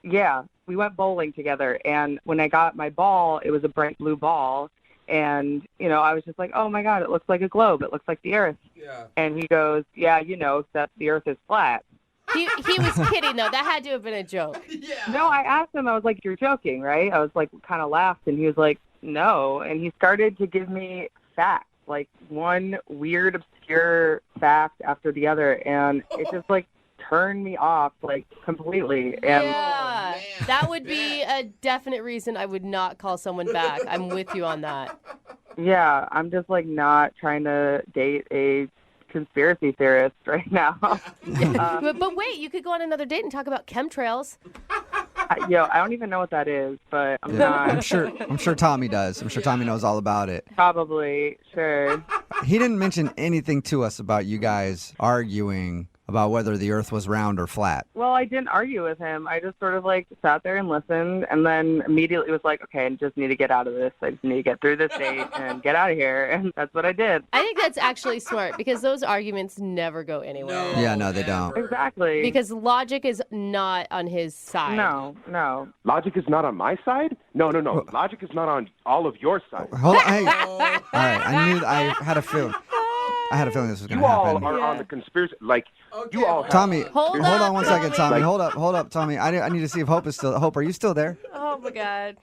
Yeah, we went bowling together, and when I got my ball, it was a bright blue ball. And, I was just like, oh, my God, it looks like a globe. It looks like the Earth. Yeah. And he goes, yeah, except the Earth is flat.
He was kidding, though. That had to have been a joke.
Yeah. No, I asked him, I was like, you're joking, right? I was kind of laughed, and he was like, no. And he started to give me facts, one weird, obscure fact after the other. And it just, turned me off, completely. And
yeah, that would be a definite reason I would not call someone back. I'm with you on that.
Yeah, I'm just, not trying to date a conspiracy theorist right now.
But wait, you could go on another date and talk about chemtrails.
I don't even know what that is, but I'm not.
I'm sure Tommy does. I'm sure Tommy knows all about it.
Probably, sure.
He didn't mention anything to us about you guys arguing about whether the earth was round or flat.
Well, I didn't argue with him. I just sort of sat there and listened, and then immediately was like, okay, I just need to get out of this. I just need to get through this date and get out of here. And that's what I did.
I think that's actually smart because those arguments never go anywhere.
No, they don't.
Exactly.
Because logic is not on his side.
No.
Logic is not on my side? No. Logic is not on all of your sides.
Hold on. Hey. All right. I had a feeling. I had a feeling this was going to happen.
You all are on the conspiracy. You all have...
Tommy,
hold
on one second, Tommy. Hold up, Tommy. I need to see if Hope is still... Hope, are you still there?
Oh, my God.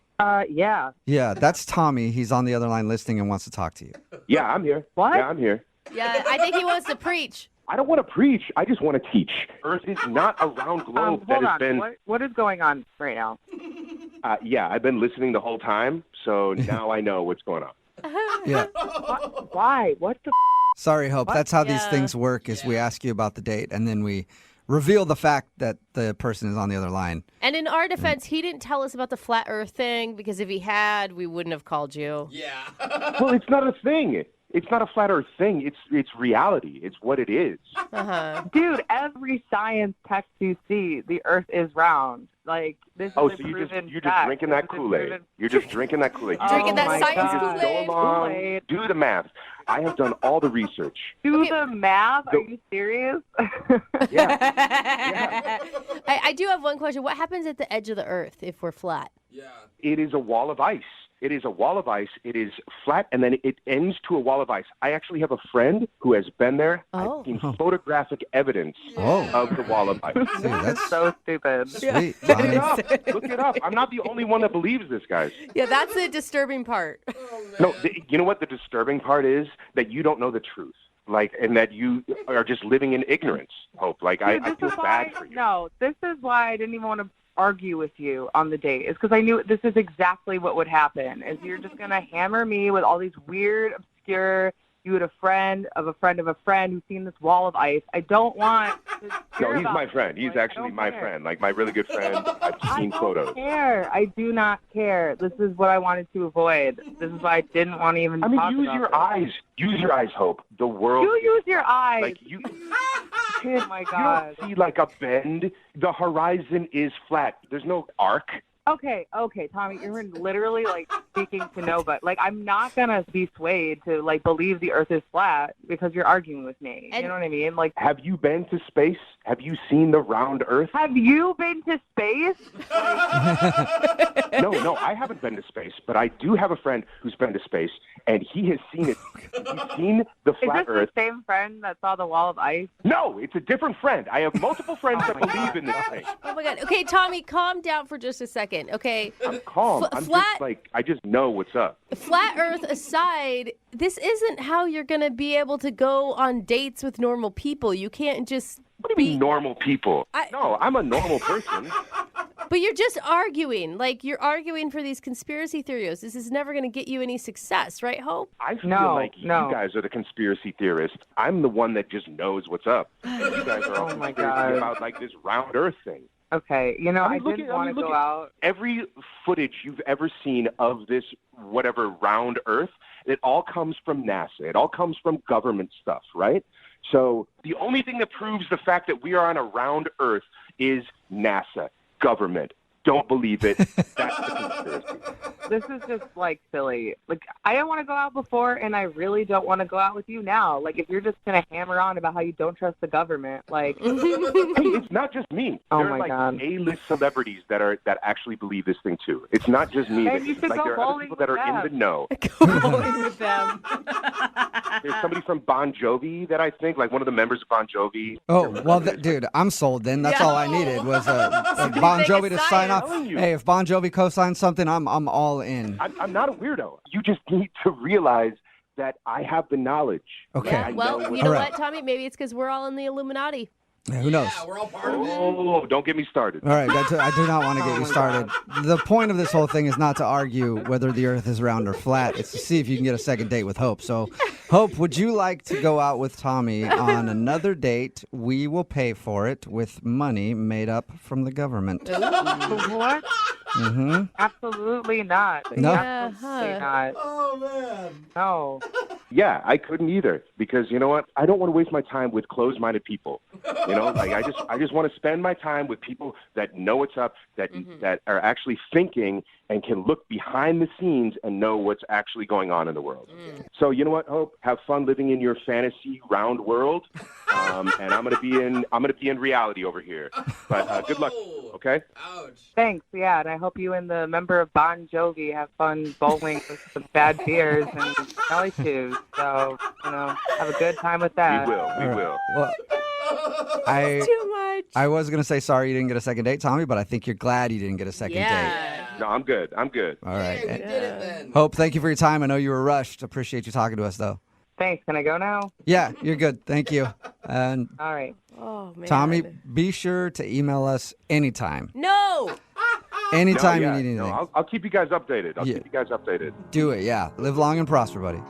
Yeah.
Yeah, that's Tommy. He's on the other line listening and wants to talk to you.
Yeah, I'm here.
What?
Yeah, I'm here.
Yeah, I think he wants to preach.
I don't want to preach. I just want to teach. Earth is not a round globe that has been...
What is going on right now?
Yeah, I've been listening the whole time, so now I know what's going on.
Yeah.
Why? What the...
Sorry, Hope. That's how these things work is we ask you about the date, and then we reveal the fact that the person is on the other line.
And in our defense, he didn't tell us about the flat earth thing, because if he had, we wouldn't have called you.
Yeah.
Well, it's not a thing. It's not a flat earth thing. It's reality. It's what it is.
Uh-huh.
Dude, every science text you see, the earth is round. This is
so
a
you're
proven
just
fact.
drinking that Kool-Aid. You're just drinking that Kool-Aid.
Drinking that science
God.
Kool-Aid.
Go along, do the math. I have done all the research.
Do the math? Are you serious?
Yeah.
I do have one question. What happens at the edge of the earth if we're flat?
Yeah.
It is a wall of ice. It is a wall of ice. It is flat, and then it ends to a wall of ice. I actually have a friend who has been there. I've seen photographic evidence of the wall of ice.
Dude, that's
so stupid.
Sweet.
Look it up. I'm not the only one that believes this, guys.
Yeah, that's the disturbing part.
No, you know what the disturbing part is? That you don't know the truth. And that you are just living in ignorance, Hope.
Dude,
I feel bad for you.
No, this is why I didn't even want to argue with you on the date. Is because I knew this is exactly what would happen. Is you're just going to hammer me with all these weird, obscure... You had a friend of a friend of a friend who's seen this wall of ice. I don't want to
No, he's my friend. He's actually my friend, my really good friend. I've seen photos.
I don't care. I do not care. This is what I wanted to avoid. This is why I didn't want to even talk
use
about
your
this.
eyes. Use your eyes, Hope. The world...
You use your eyes.
You
oh, my God.
You don't see a bend. The horizon is flat. There's no arc.
Okay, Tommy, you're literally speaking to nobody. I'm not gonna be swayed to believe the Earth is flat because you're arguing with me. You know what I mean?
Have you been to space? Have you seen the round Earth?
Have you been to space?
No, I haven't been to space, but I do have a friend who's been to space, and he has seen it You've seen the
Is
flat
this
Earth.
the same friend that saw the wall of ice?
No, it's a different friend. I have multiple friends that believe in this thing.
Oh my God. Okay, Tommy, calm down for just a second. Okay.
I'm calm. I'm just like, I just know what's up.
Flat Earth aside, this isn't how you're going to be able to go on dates with normal people. You can't just.
What do you mean normal people? No, I'm a normal person.
But you're just arguing. Like, you're arguing for these conspiracy theories. This is never going to get you any success, right, Hope?
I feel like you guys are the conspiracy theorists. I'm the one that just knows what's up. You guys are all conspiracy about like this round Earth thing.
Okay, I didn't want to go out.
Every footage you've ever seen of this whatever round Earth, it all comes from NASA. It all comes from government stuff, right? So the only thing that proves the fact that we are on a round Earth is NASA, government. Don't believe it. That's the conspiracy.
This is just like silly. Like, I didn't want to go out before, and I really don't want to go out with you now. Like, if you're just gonna hammer on about how you don't trust the government, like,
hey, it's not just me.
Oh
there are
my
like
God.
A-list celebrities that actually believe this thing too. It's not just me.
And you should
like
go
there are other
bowling
people that
with
are in the
them.
know.
Go bowling with them.
There's somebody from Bon Jovi that I think, like one of the members of Bon Jovi.
Oh, well, dude, I'm sold then. That's all I needed was Bon Jovi to sign off. Hey, if Bon Jovi co-signs something, I'm all in.
I'm not a weirdo. You just need to realize that I have the knowledge.
Okay.
Yeah, well, you know
All right.
what, Tommy? Maybe it's because we're all in the Illuminati.
Yeah, who knows?
We're all part of it.
Oh, don't get me started.
All right, I do not want to get you started. The point of this whole thing is not to argue whether the Earth is round or flat. It's to see if you can get a second date with Hope. So, Hope, would you like to go out with Tommy on another date? We will pay for it with money made up from the government.
What?
Mm-hmm.
Absolutely not.
No?
Absolutely not.
Oh, man.
No.
Yeah, I couldn't either because you know what? I don't want to waste my time with closed-minded people. You know, like I just want to spend my time with people that know what's up, that are actually thinking and can look behind the scenes and know what's actually going on in the world. So you know what, Hope? Have fun living in your fantasy round world, and I'm gonna be in reality over here. But good luck. Okay.
Ouch.
Thanks, yeah, and I hope you and the member of Bon Jovi have fun bowling with some bad beers and jelly shoes. So, have a good time with that.
We will.
Well,
Too much.
I was going to say sorry you didn't get a second date, Tommy, but I think you're glad you didn't get a second date.
No, I'm good.
All right.
Hey, we did it then.
Hope, thank you for your time. I know you were rushed. Appreciate you talking to us, though.
Thanks. Can I go now?
Yeah, you're good. Thank you. And
All right.
Oh, man.
Tommy, be sure to email us anytime.
No.
Anytime
No, yeah,
you need anything.
no, I'll keep you guys updated.
Do it, yeah. Live long and prosper, buddy.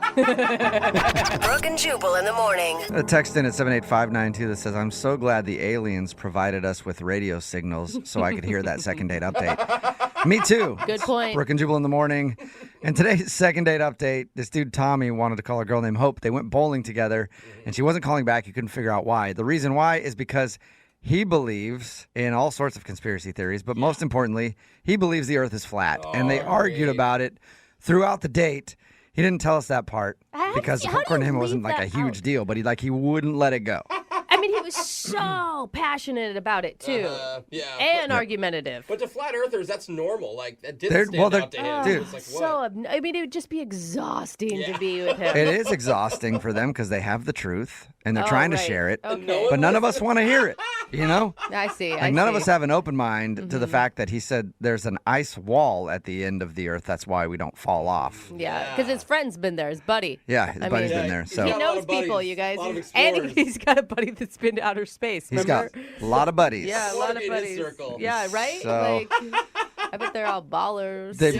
Brooke and Jubal in the morning.
A text in at 78592 that says, I'm so glad the aliens provided us with radio signals so I could hear that second date update. Me too.
Good point.
Brooke and Jubal in the morning. And today's second date update, this dude Tommy wanted to call a girl named Hope. They went bowling together, and she wasn't calling back. He couldn't figure out why. The reason why is because he believes in all sorts of conspiracy theories, but most importantly, he believes the Earth is flat. And they argued about it throughout the date. He didn't tell us that part because popcorn to him wasn't like a huge deal, but he wouldn't let it go.
I mean, he was so passionate about it, too.
Yeah.
And argumentative.
But to flat earthers, that's normal. Like, that
They're-
didn't
well,
stand
they're-
out to him.
dude.
It's like, what?
I mean, it would just be exhausting to be with him.
It is exhausting for them because they have the truth and they're
Oh,
trying to
right.
share it,
Okay.
but none of us want to hear it, you know?
I see.
Like none of us have an open mind to the fact that he said there's an ice wall at the end of the Earth. That's why we don't fall off.
Yeah, because his friend's been there, his buddy.
Yeah, his buddy's been there. So
he knows people, you guys. And he's got a buddy that's been to outer space.
he's
Remember?
got a lot of buddies.
Yeah, a lot of
in his
buddies.
circle.
Yeah, right?
So-
I bet they're all ballers.
They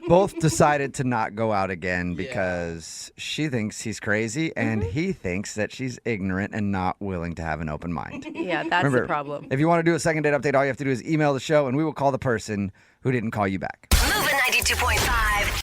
both decided to not go out again because she thinks he's crazy and he thinks that she's ignorant and not willing to have an open mind.
Yeah, that's
Remember,
the problem.
If you want to do a second date update, all you have to do is email the show and we will call the person who didn't call you back.
Moving 92.5.